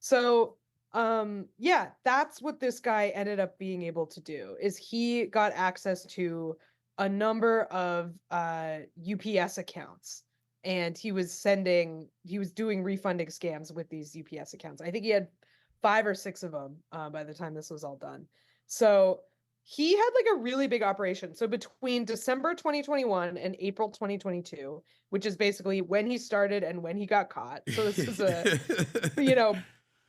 S2: So, that's what this guy ended up being able to do. Is he got access to a number of UPS accounts, and he was doing refunding scams with these UPS accounts. I think he had 5 or 6 of them by the time this was all done. So he had like a really big operation. So between December 2021 and April 2022, which is basically when he started and when he got caught. So this is a,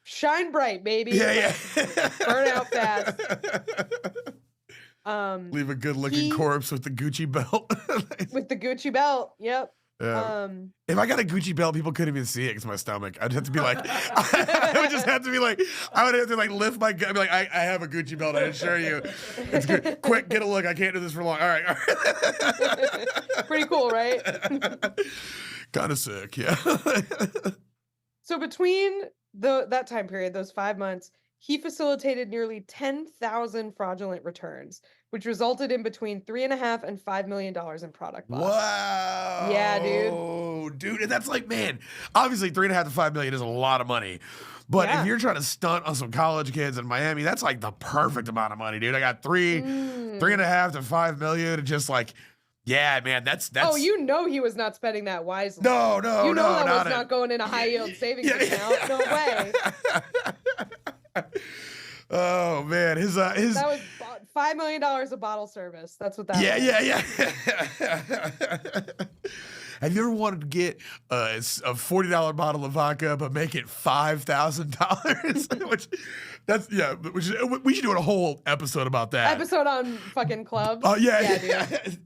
S2: shine bright, baby. Burn out fast.
S1: Leave a good looking corpse with the Gucci belt.
S2: With the Gucci belt. Yep.
S1: Yeah. If I got a Gucci belt, people couldn't even see it because my stomach. I'd have to be like, I would have to like lift my gun, be like, I have a Gucci belt. I assure you, it's good. Quick, get a look. I can't do this for long. All right.
S2: Pretty cool, right?
S1: Kind of sick, yeah.
S2: So between that time period, those 5 months, he facilitated nearly 10,000 fraudulent returns, which resulted in between $3.5 and $5 million in product loss. Yeah, dude.
S1: Wow, dude, and that's like, man, obviously 3.5 to 5 million is a lot of money, but if
S2: Yeah.
S1: you're trying to stunt on some college kids in Miami, that's like the perfect amount of money, dude. I got three and a half to 5 million, and just like, yeah, man, that's
S2: Oh, you know he was not spending that wisely.
S1: no,
S2: You know that
S1: not
S2: was not going in a high yield savings account. No way.
S1: Oh man, his
S2: That was $5 million a bottle service. That's what that was.
S1: yeah. Have you ever wanted to get a $40 bottle of vodka but make it $5,000? Which we should do a whole episode about that.
S2: Episode on fucking clubs.
S1: Oh yeah.
S2: Dude.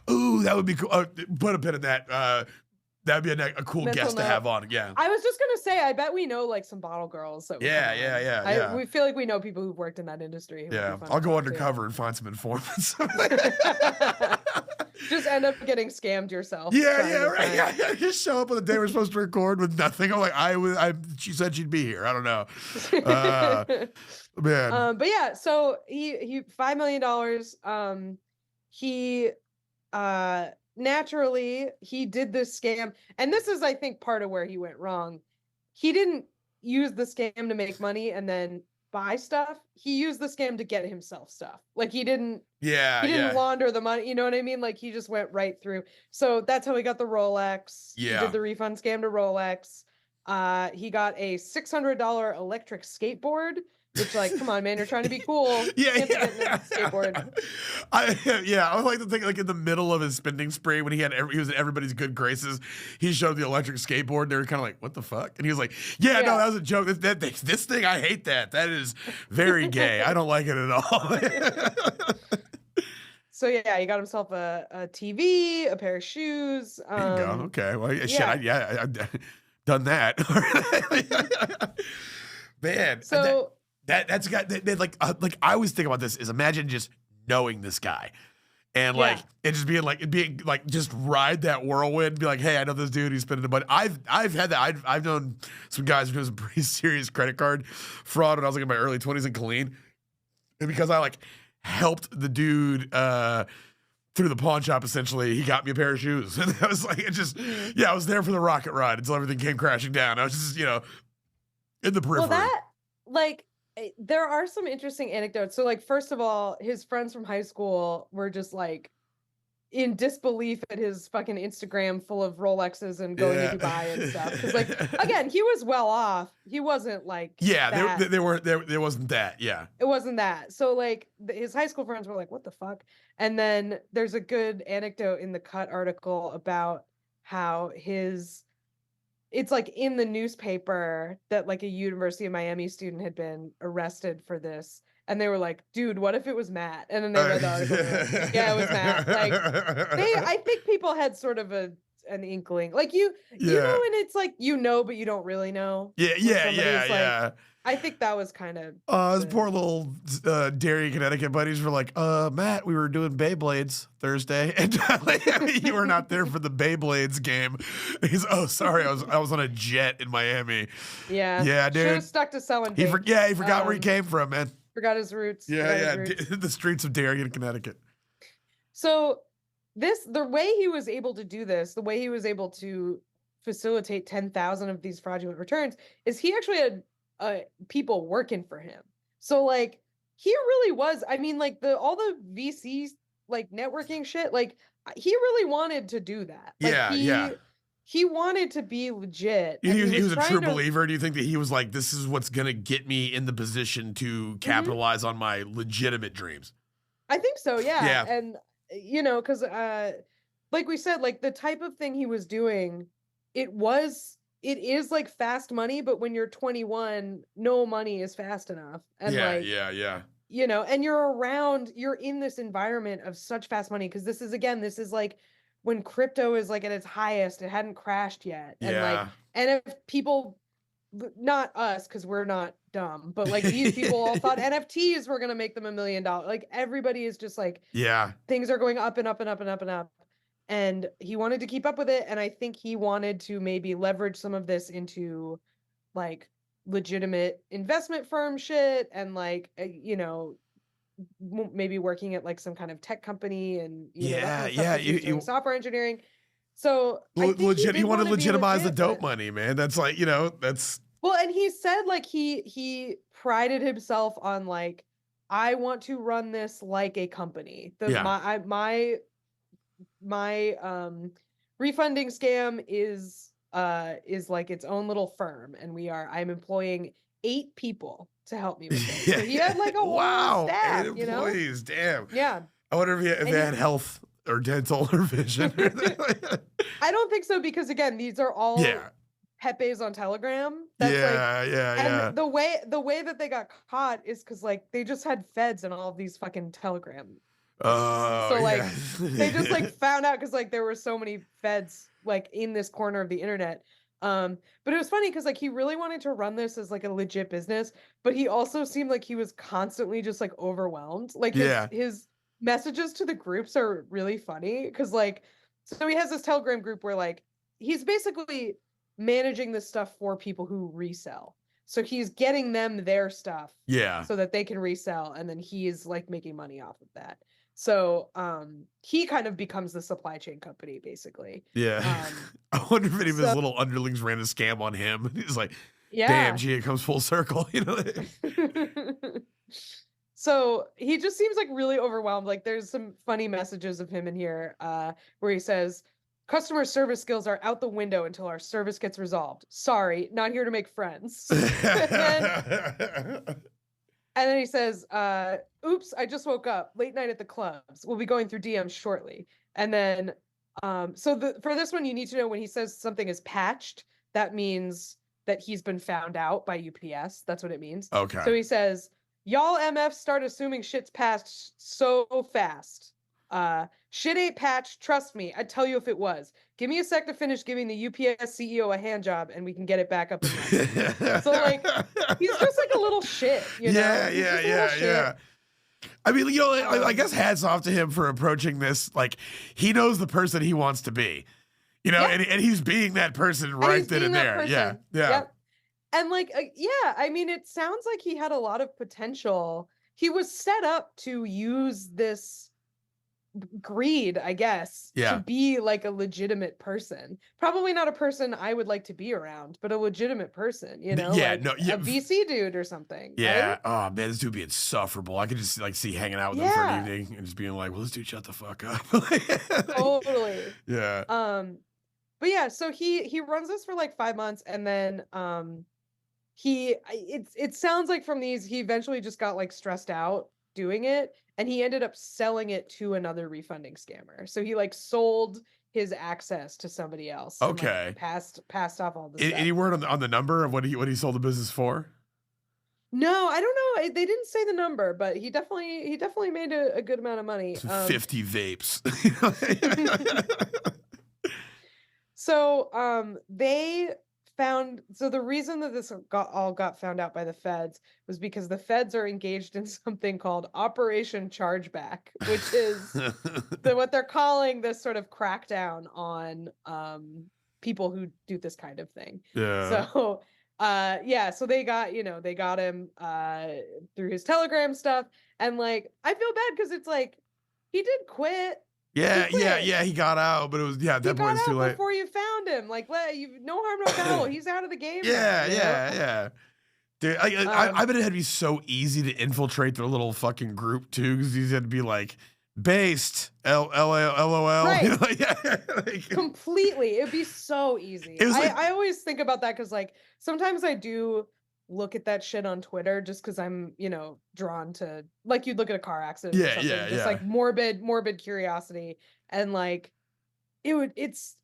S1: Ooh, that would be cool. Put a pin in that. That'd be a cool
S2: Mental
S1: guest
S2: note.
S1: to have on. Yeah.
S2: I was just gonna say, I bet we know like some bottle girls. That would come on.
S1: Yeah.
S2: We feel like we know people who've worked in that industry. Who would be
S1: Yeah,
S2: fun
S1: I'll
S2: to
S1: go
S2: talk
S1: undercover and find some informants.
S2: to. Just end up getting scammed yourself.
S1: Yeah. Just show up on the day we're supposed to record with nothing. I'm like, she said she'd be here. I don't know. Man.
S2: But yeah, so he $5 million. He naturally he did this scam, and this is, I think, part of where he went wrong. He didn't use the scam to make money and then buy stuff. He used the scam to get himself stuff. Like he didn't launder the money, you know what I mean? Like he just went right through. So that's how he got the Rolex.
S1: Yeah.
S2: He did the refund scam to Rolex. He got a $600 electric skateboard, which, like, come on, man, you're trying to be cool. Skateboard.
S1: I would like to think, like, in the middle of his spending spree, when he was in everybody's good graces, he showed the electric skateboard. They were kind of like, "What the fuck?" And he was like, "Yeah, no, that was a joke. This thing, I hate that. That is very gay. I don't like it at all."
S2: So yeah, he got himself a TV, a pair of shoes.
S1: There you go. Okay, well, I've done that. Man,
S2: so.
S1: That's a guy that like I always think about this is, imagine just knowing this guy and like it just being like just ride that whirlwind and be like, hey, I know this dude, he's spending a bunch. I've had that. I've known some guys who do some pretty serious credit card fraud when I was like in my early 20s in Killeen, and because I like helped the dude through the pawn shop, essentially, he got me a pair of shoes, and I was like, I was there for the rocket ride until everything came crashing down. I was just in the periphery.
S2: Well, there are some interesting anecdotes. So, like, first of all, his friends from high school were just like in disbelief at his fucking Instagram full of Rolexes and going to Dubai and stuff. Because, like, again, he was well off. He wasn't like
S1: there wasn't that. Yeah,
S2: it wasn't that. So, like, his high school friends were like, "What the fuck?" And then there's a good anecdote in the Cut article about how it's like in the newspaper that like a University of Miami student had been arrested for this. And they were like, dude, what if it was Matt? And then they read the article. Like, yeah, it was Matt. Like I think people had sort of an inkling. Like you know, and it's like, but you don't really know.
S1: Yeah.
S2: I think that was kind of
S1: his poor little Derry, Connecticut buddies were like, Matt, we were doing Beyblades Thursday, and you were not there for the Beyblades game. He's sorry, I was on a jet in Miami.
S2: Yeah, dude. Should have stuck to selling.
S1: He forgot where he came from, man.
S2: Forgot his roots.
S1: The streets of Derry in Connecticut.
S2: So the way he was able to do this, the way he was able to facilitate 10,000 of these fraudulent returns, is he actually had people working for him. So like he really was, I mean, like all the VCs like networking shit, like he really wanted to do that. Like, he wanted to be legit.
S1: He was a true believer. Do you think that he was like, this is what's gonna get me in the position to capitalize on my legitimate dreams?
S2: I think so, yeah. And because like we said, like the type of thing he was doing, it is like fast money, but when you're 21, no money is fast enough. And and you're in this environment of such fast money, because this is like when crypto is like at its highest. It hadn't crashed yet. And if people, not us, because we're not dumb, but like these people all thought NFTs were gonna make them $1 million. Like everybody is just like, things are going up and up and up and up and up. And he wanted to keep up with it. And I think he wanted to maybe leverage some of this into like legitimate investment firm shit and like maybe working at like some kind of tech company and that kind
S1: Yeah,
S2: of stuff
S1: yeah.
S2: because he was doing software engineering. So I think he
S1: Legit. He
S2: did
S1: wanted
S2: want
S1: to
S2: to be
S1: legitimize the
S2: legit,
S1: dope
S2: but
S1: money, man. That's like, that's
S2: well, and he said like he prided himself on like, I want to run this like a company.
S1: yeah,
S2: My refunding scam is like its own little firm, and I'm employing 8 people to help me with it. So he had like a whole
S1: Wow, 8
S2: staff.
S1: employees. Damn.
S2: Yeah.
S1: I wonder if
S2: And
S1: they had health or dental or vision.
S2: I don't think so because again, these are all
S1: Yeah.
S2: Pepe's on Telegram. That's like,
S1: Yeah, yeah,
S2: and
S1: yeah.
S2: the way that they got caught is because like they just had feds in all of these fucking Telegram groups.
S1: Oh,
S2: So
S1: yeah.
S2: like they just like found out because like there were so many feds like in this corner of the internet. But it was funny because like he really wanted to run this as like a legit business, but he also seemed like he was constantly just like overwhelmed. Like his
S1: Yeah.
S2: his messages to the groups are really funny because like so he has this Telegram group where like he's basically managing this stuff for people who resell. So he's getting them their stuff
S1: Yeah.
S2: so that they can resell, and then he's like making money off of that. So he kind of becomes the supply chain company basically.
S1: Yeah.
S2: Um
S1: I wonder if any of his
S2: so
S1: little underlings ran a scam on him. He's like, damn,
S2: yeah.
S1: gee, it comes full circle,
S2: So he just seems like really overwhelmed. Like there's some funny messages of him in here where he says, customer service skills are out the window until our service gets resolved. Sorry, not here to make friends. And then he says, oops, I just woke up. Late night at the clubs. We'll be going through DMs shortly. And then for this one, you need to know when he says something is patched, that means that he's been found out by UPS. That's what it means.
S1: Okay.
S2: So he says, y'all MFs start assuming shit's passed so fast. Shit ain't patched, trust me. I'd tell you if it was. Give me a sec to finish giving the UPS CEO a hand job and we can get it back up and running. So like he's just like a little shit,
S1: Yeah,
S2: He's
S1: yeah,
S2: just a
S1: yeah,
S2: little
S1: yeah.
S2: shit.
S1: I mean, I guess hats off to him for approaching this. Like, he knows the person he wants to be,
S2: Yeah.
S1: and he's being that person right then and there. Yeah, yeah.
S2: Yep. And like, yeah, I mean, it sounds like he had a lot of potential. He was set up to use this greed, I guess, to
S1: Yeah.
S2: be like a legitimate person. Probably not a person I would like to be around, but a legitimate person,
S1: Yeah,
S2: like
S1: no, yeah,
S2: a VC dude or something.
S1: yeah.
S2: Right?
S1: Oh man, this dude be insufferable. I could just like see hanging out with him for an evening and just being like, "Well, this dude, shut the fuck up."
S2: Totally.
S1: Yeah.
S2: But yeah, so he runs this for like 5 months, and then it sounds like from these he eventually just got like stressed out doing it, and he ended up selling it to another refunding scammer. So he like sold his access to somebody else and like
S1: Okay.
S2: passed off all the stuff.
S1: Any word on the number of what he sold the business for?
S2: No, I don't know. They didn't say the number, but he definitely made a good amount of money.
S1: 50 vapes.
S2: So they found the reason that this got found out by the feds was because the feds are engaged in something called Operation Chargeback, which is what they're calling this sort of crackdown on people who do this kind of thing.
S1: Yeah.
S2: So so they got him through his Telegram stuff, and like I feel bad because it's like he did quit.
S1: Yeah,
S2: He quit.
S1: yeah, he got out, but it was at that point it's too late.
S2: Before you found him. Like, you no harm, no foul. He's out of the game.
S1: Yeah,
S2: now,
S1: yeah. Dude, I bet it had to be so easy to infiltrate their little fucking group too, because these had to be like based LOL.
S2: Right.
S1: Yeah,
S2: Completely. It'd be so easy. I always think about that because like sometimes I do look at that shit on Twitter just because I'm, drawn to like you'd look at a car accident or something. Just like morbid curiosity. And like it's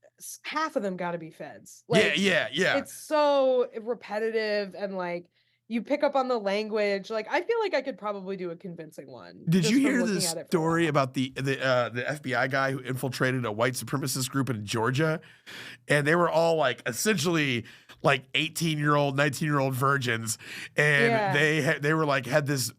S2: half of them gotta be feds. Like
S1: yeah.
S2: it's so repetitive and like you pick up on the language. Like, I feel like I could probably do a convincing one.
S1: Did you
S2: just from
S1: hear
S2: looking
S1: this
S2: at it for a
S1: story
S2: while.
S1: about the FBI guy who infiltrated a white supremacist group in Georgia? And they were all like essentially like 18-year-old, 19-year-old virgins, and
S2: Yeah.
S1: they were like had this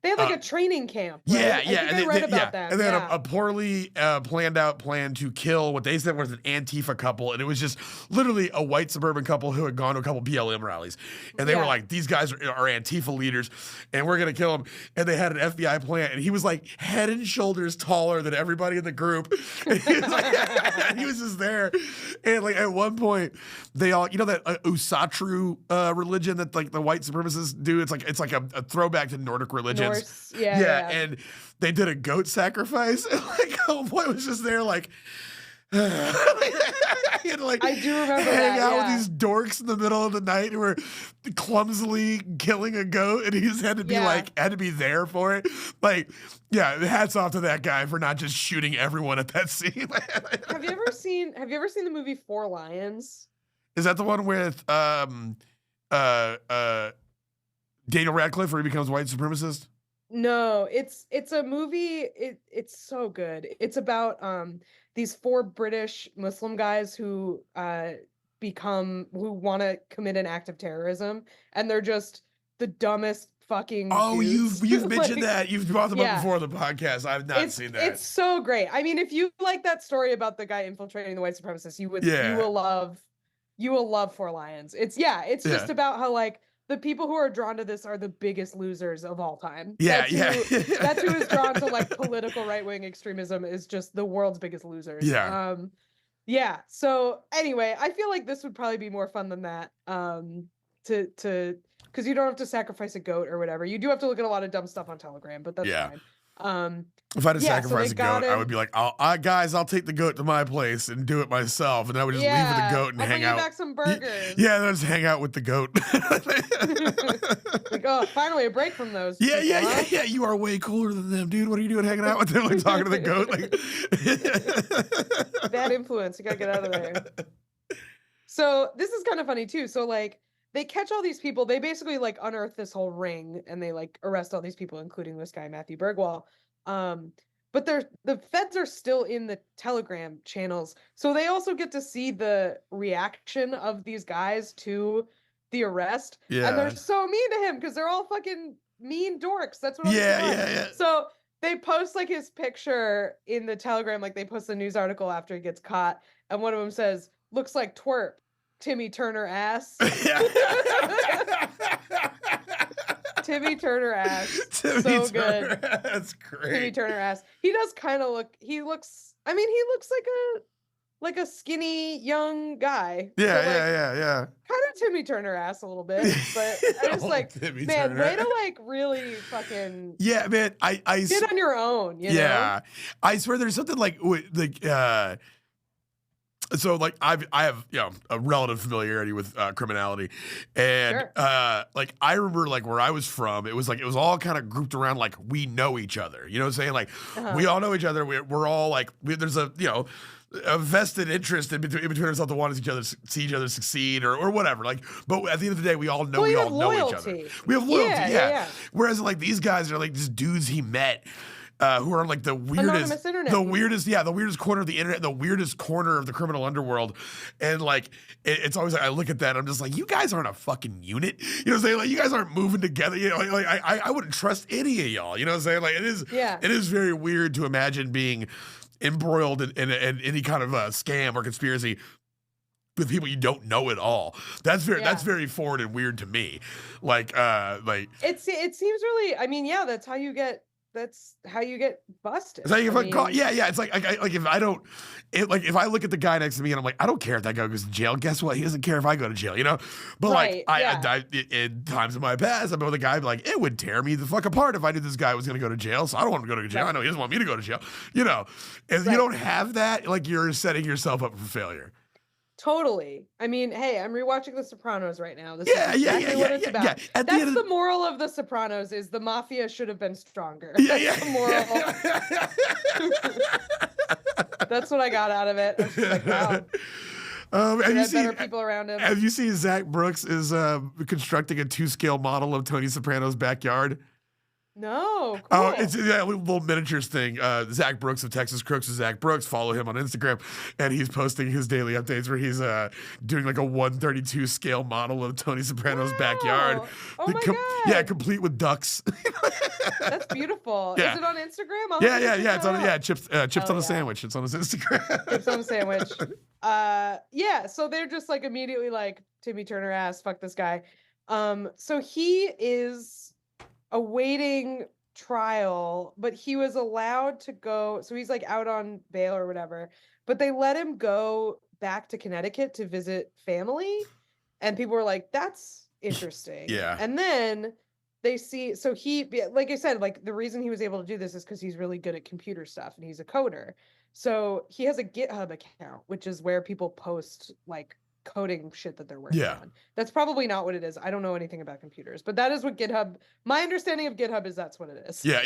S2: They had like a training camp, right?
S1: yeah,
S2: I
S1: yeah,
S2: think I read about that.
S1: and they had
S2: Yeah.
S1: a poorly planned out plan to kill what they said was an Antifa couple, and it was just literally a white suburban couple who had gone to a couple BLM rallies, and they were
S2: Yeah.
S1: like, "These guys are Antifa leaders, and we're gonna kill them." And they had an FBI plan, and he was like head and shoulders taller than everybody in the group. And he was like, he was just there, and like at one point, they all, you know, that Usatru religion that like the white supremacists do. It's like a throwback to Nordic religions.
S2: Norse, yeah.
S1: And they did a goat sacrifice, and like homeboy was just there like he had to like
S2: I do remember
S1: hang
S2: that,
S1: out
S2: yeah.
S1: with these dorks in the middle of the night who were clumsily killing a goat, and he just had to be had to be there for it. Like, yeah, hats off to that guy for not just shooting everyone at that scene.
S2: Have you ever seen the movie Four Lions?
S1: Is that the one with Daniel Radcliffe where he becomes white supremacist?
S2: No, it's a movie. It's so good. It's about these four British Muslim guys who want to commit an act of terrorism, and they're just the dumbest fucking dudes.
S1: You've mentioned that. You've brought them up
S2: Yeah.
S1: before on the podcast. I've not seen that.
S2: It's so great. I mean, if you like that story about the guy infiltrating the white supremacists, you will love Four Lions. It's just about how like the people who are drawn to this are the biggest losers of all time. That's who is drawn to like political right-wing extremism, is just the world's biggest losers.
S1: Yeah.
S2: So anyway, I feel like this would probably be more fun than that. Because you don't have to sacrifice a goat or whatever. You do have to look at a lot of dumb stuff on Telegram, but that's fine.
S1: If I had to
S2: so
S1: sacrifice
S2: they
S1: a goat, I would be like, I'll take the goat to my place and do it myself. And I would just leave with the goat and
S2: I'll
S1: hang
S2: bring
S1: out.
S2: you back some burgers.
S1: Yeah, then just hang out with the goat.
S2: Like, oh, finally a break from those.
S1: Yeah. You are way cooler than them, dude. What are you doing hanging out with them, like talking to the goat? Like
S2: bad influence. You gotta get out of there. So this is kind of funny too. So like they catch all these people. They basically like unearth this whole ring, and they like arrest all these people, including this guy Matthew Bergwall. But the feds are still in the Telegram channels, so they also get to see the reaction of these guys to the arrest.
S1: Yeah.
S2: And they're so mean to him because they're all fucking mean dorks. That's what
S1: Yeah.
S2: So they post like his picture in the Telegram, like they post a news article after he gets caught, and one of them says, "Looks like twerp, Timmy Turner ass." Timmy Turner ass.
S1: Timmy
S2: so
S1: Turner.
S2: Good.
S1: That's great.
S2: Timmy Turner ass. He does kind of look. He looks like a skinny young guy.
S1: Yeah.
S2: Kind of Timmy Turner ass a little bit, but I just like,
S1: Timmy
S2: man,
S1: Turner.
S2: way to like really fucking
S1: man. I
S2: get on your own. You know?
S1: I swear there's something like so like I have a relative familiarity with criminality, and like I remember like where I was from, it was all kind of grouped around like we know each other, you know what I'm saying? Like we all know each other. We're all like there's a vested interest in between ourselves to want to see each other succeed or whatever. Like, but at the end of the day, we all know know each other. We have loyalty. Yeah. Whereas like these guys are like just dudes he met. Who are like the weirdest corner of the internet, the weirdest corner of the criminal underworld. And like, it's always like, I look at that, I'm just like, you guys aren't a fucking unit. You know what I'm saying? Like, you guys aren't moving together. You know, like I wouldn't trust any of y'all. You know what I'm saying? Like, it is very weird to imagine being embroiled in any kind of scam or conspiracy with people you don't know at all. That's very foreign and weird to me. Like
S2: it seems really, I mean, that's how you get busted.
S1: It's how you get caught. Yeah. It's like if I look at the guy next to me and I'm like, I don't care if that guy goes to jail. Guess what? He doesn't care if I go to jail, you know? But like, I in times in my past, I've been with a guy like, it would tear me the fuck apart if I knew this guy was going to go to jail. So I don't want him to go to jail. I know he doesn't want me to go to jail, you know? If you don't have that, like you're setting yourself up for failure.
S2: Totally. I mean, hey, I'm rewatching The Sopranos right now. This is exactly what it's about. That's the moral of The Sopranos is the mafia should have been stronger. That's the moral. That's what I got out of it. I was just like, wow.
S1: Have
S2: Should
S1: you
S2: have better
S1: seen?
S2: people around him.
S1: Have you seen Zach Brooks is constructing a 2-scale model of Tony Soprano's backyard?
S2: No,
S1: Oh,
S2: cool.
S1: it's a little miniatures thing. Zach Brooks of Texas Crooks is Zach Brooks. Follow him on Instagram, and he's posting his daily updates where he's doing like a 132 scale model of Tony Soprano's backyard.
S2: Wow. Oh my
S1: Yeah,
S2: God.
S1: complete with ducks.
S2: That's beautiful.
S1: Yeah.
S2: Is it on Instagram? I'll
S1: Yeah,
S2: have to check
S1: it's
S2: that
S1: on
S2: out.
S1: chips
S2: Hell
S1: on a
S2: yeah.
S1: sandwich. It's on his Instagram.
S2: Chips on a sandwich. Yeah, so they're just like immediately like Timmy Turner ass, fuck this guy. So he is awaiting trial, but he was allowed to go, so he's like out on bail or whatever, but they let him go back to Connecticut to visit family, and people were like, that's interesting.
S1: Yeah.
S2: And then they see, so like I said, like the reason he was able to do this is because he's really good at computer stuff and he's a coder. So he has a GitHub account, which is where people post like coding shit that they're working on. That's probably not what it is. I don't know anything about computers, but that is what GitHub, my understanding of GitHub is that's what it is.
S1: Yeah.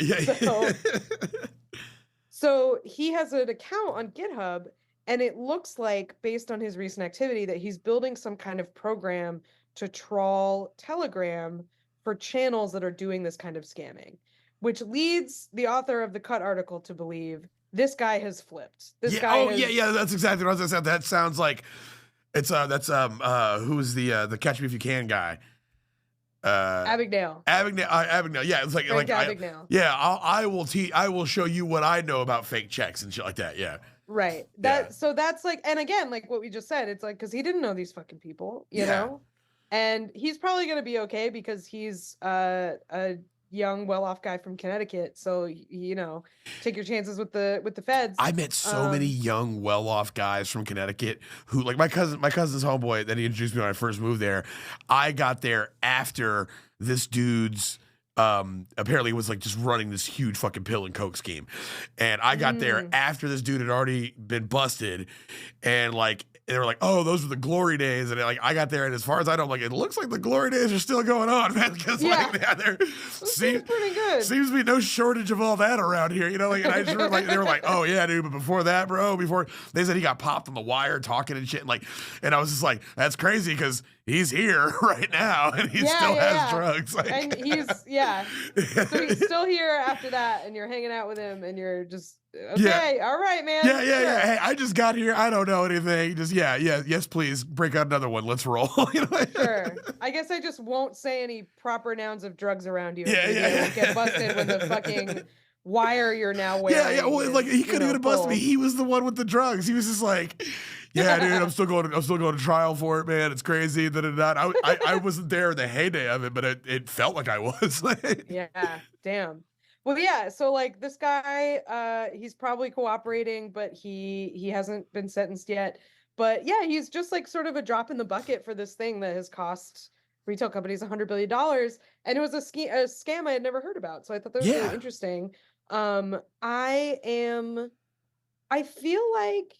S2: So he has an account on GitHub, and it looks like, based on his recent activity, that he's building some kind of program to trawl Telegram for channels that are doing this kind of scamming, which leads the author of the Cut article to believe this guy has flipped. This guy has...
S1: That's exactly what I was gonna say. That sounds like it's who's the Catch Me If You Can guy?
S2: Abagnale.
S1: Abagnale. Yeah, it's like
S2: Abagnale.
S1: I will show you what I know about fake checks and shit like that. Yeah.
S2: Right. So that's like, and again, like what we just said, it's like, because he didn't know these fucking people, you know, and he's probably gonna be okay because he's a young, well-off guy from Connecticut. So you know, take your chances with the feds.
S1: I met so many young, well-off guys from Connecticut who, like my cousin's homeboy that he introduced me when I first moved there. I got there after this dude's apparently was like just running this huge fucking pill and coke scheme, and I got there after this dude had already been busted, and like they were like, "Oh, those were the glory days," and like I got there, and as far as I know, I'm like, it looks like the glory days are still going on, man. Because there seems
S2: pretty good.
S1: Seems to be no shortage of all that around here, you know. Like, and I just remember, like they were like, "Oh yeah, dude," but before that, bro, before they said he got popped on the wire talking and shit, and I was just like, "That's crazy," because he's here right now, and he still has drugs. Like,
S2: and he's so he's still here after that, and you're hanging out with him, and you're just okay, all right, man.
S1: Yeah. Hey, I just got here. I don't know anything. Just yes, please break out another one. Let's roll. You know?
S2: Sure. I guess I just won't say any proper nouns of drugs around you. I won't get busted with the fucking wire you're now wearing.
S1: Yeah. Well, like he couldn't even bust me. He was the one with the drugs. He was just like, yeah, dude, I'm still going to trial for it, man. It's crazy. I wasn't there in the heyday of it, but it felt like I was.
S2: Yeah. Damn. Well, yeah. So like this guy, he's probably cooperating, but he hasn't been sentenced yet. But yeah, he's just like sort of a drop in the bucket for this thing that has cost retail companies $100 billion, and it was a scam I had never heard about. So I thought that was really interesting. I feel like,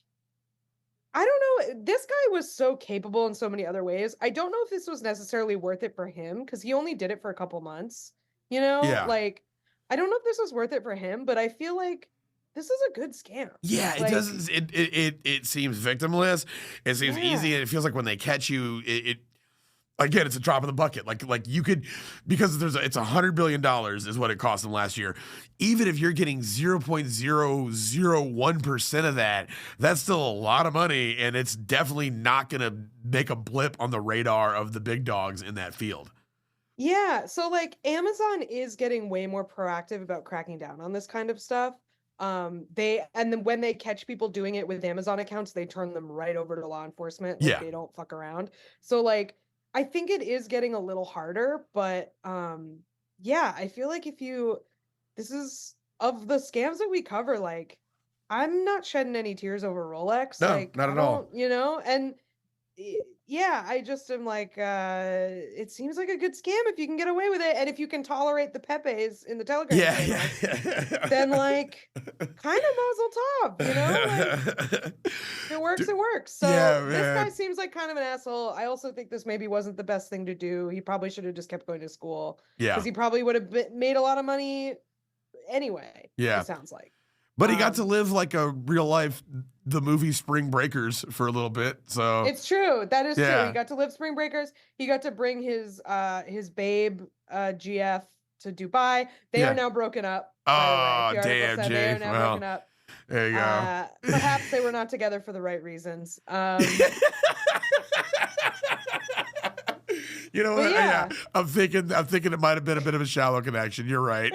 S2: I don't know, this guy was so capable in so many other ways. I don't know if this was necessarily worth it for him because he only did it for a couple months. You know, like I don't know if this was worth it for him, but I feel like this is a good scam.
S1: Yeah,
S2: like,
S1: it doesn't. It seems victimless. It seems easy, and it feels like when they catch you, again, it's a drop in the bucket. Like you could, because it's $100 billion is what it cost them last year. Even if you're getting 0.001% of that, that's still a lot of money, and it's definitely not going to make a blip on the radar of the big dogs in that field.
S2: Yeah, so like Amazon is getting way more proactive about cracking down on this kind of stuff. And then when they catch people doing it with Amazon accounts, they turn them right over to law enforcement. Like, they don't fuck around. So like, I think it is getting a little harder, but yeah, I feel like this is of the scams that we cover, like I'm not shedding any tears over Rolex.
S1: No,
S2: like
S1: not at all.
S2: You know, and yeah, I just am like, it seems like a good scam if you can get away with it, and if you can tolerate the Pepes in the Telegram channel, then like, kind of mazel tov, you know? Like, it works, it works. So this guy seems like kind of an asshole. I also think this maybe wasn't the best thing to do. He probably should have just kept going to school.
S1: Yeah.
S2: Because he probably would have made a lot of money anyway.
S1: Yeah.
S2: It sounds like.
S1: But he got to live like a real life, the movie Spring Breakers for a little bit. So
S2: it's true. That is true.
S1: Yeah.
S2: He got to live Spring Breakers. He got to bring his babe GF to Dubai. They
S1: Yeah.
S2: are now broken up.
S1: Oh,
S2: by the way. The article
S1: damn,
S2: said
S1: Jay.
S2: they are now
S1: Well,
S2: broken up.
S1: there you go.
S2: Perhaps they were not together for the right reasons.
S1: You know
S2: But
S1: what?
S2: yeah.
S1: I'm thinking it might have been a bit of a shallow connection. You're right.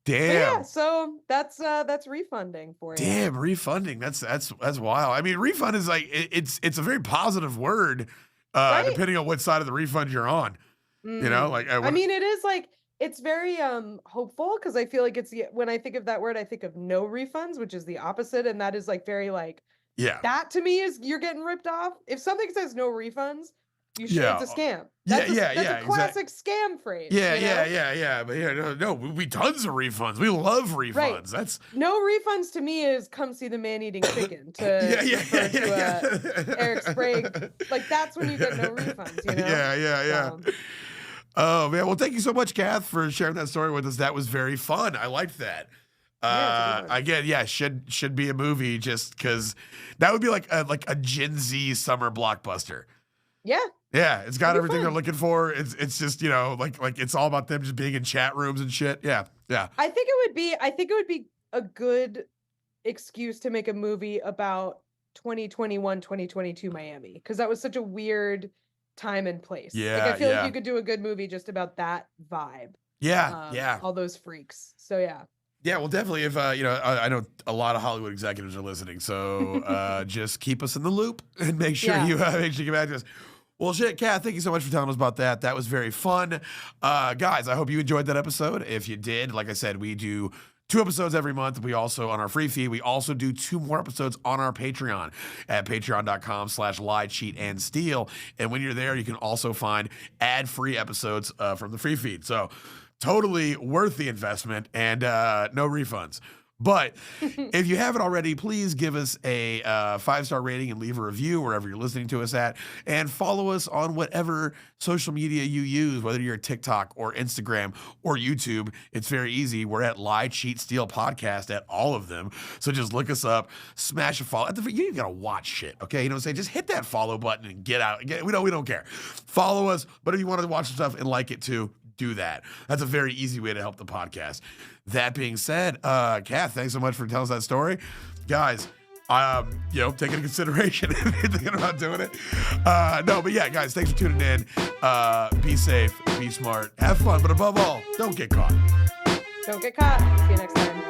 S1: Damn.
S2: But yeah, so that's refunding for you.
S1: Damn, refunding. That's wild. I mean, refund is like it's a very positive word,
S2: Right.
S1: depending on what side of the refund you're on. You know, like
S2: I mean, it is like it's very hopeful because I feel like when I think of that word, I think of no refunds, which is the opposite, and that is like very like
S1: yeah.
S2: that to me is you're getting ripped off. If something says no refunds, you should
S1: Yeah.
S2: it's a scam.
S1: Yeah,
S2: That's a classic scam phrase.
S1: Yeah,
S2: you know?
S1: yeah. But yeah, no, we tons of refunds. We love refunds.
S2: Right.
S1: That's
S2: No refunds to me is come see the man eating chicken to Eric Sprague. Like that's when you get no refunds, you know?
S1: Yeah.
S2: So,
S1: Oh man, well, thank you so much, Kath, for sharing that story with us. That was very fun. I liked that.
S2: Yeah, it's a good one.
S1: Again, yeah, should be a movie just because that would be like a Gen Z summer blockbuster.
S2: yeah.
S1: Yeah, it's got
S2: It'd be
S1: everything they're
S2: fun.
S1: looking for. It's just, you know, like it's all about them just being in chat rooms and shit. Yeah.
S2: I think it would be a good excuse to make a movie about 2021, 2022 Miami because that was such a weird time and place. Like I feel like you could do a good movie just about that vibe.
S1: Yeah.
S2: All those freaks. So yeah.
S1: Yeah, well, definitely. If you know, I know a lot of Hollywood executives are listening, so just keep us in the loop and make sure you get back to us. Well, shit, Kat, thank you so much for telling us about that. That was very fun, guys. I hope you enjoyed that episode. If you did, like I said, we do 2 episodes every month. We also, on our free feed, we also do 2 more episodes on our Patreon at patreon.com/lie, cheat, and steal. And when you're there, you can also find ad-free episodes from the free feed. So totally worth the investment and no refunds. But if you haven't already, please give us a 5-star rating and leave a review wherever you're listening to us at. And follow us on whatever social media you use, whether you're TikTok or Instagram or YouTube. It's very easy. We're at Lie, Cheat, Steal Podcast at all of them. So just look us up, smash a follow. You ain't got to watch shit, okay? You know what I'm saying? Just hit that follow button and get out. We don't care. Follow us. But if you want to watch stuff and like it too, do that. That's a very easy way to help the podcast. That being said, Kath, thanks so much for telling us that story. Guys, take into consideration if you're thinking about doing it. No, but yeah, guys, thanks for tuning in. Be safe, be smart, have fun, but above all, don't get caught.
S2: Don't get caught. See you next time.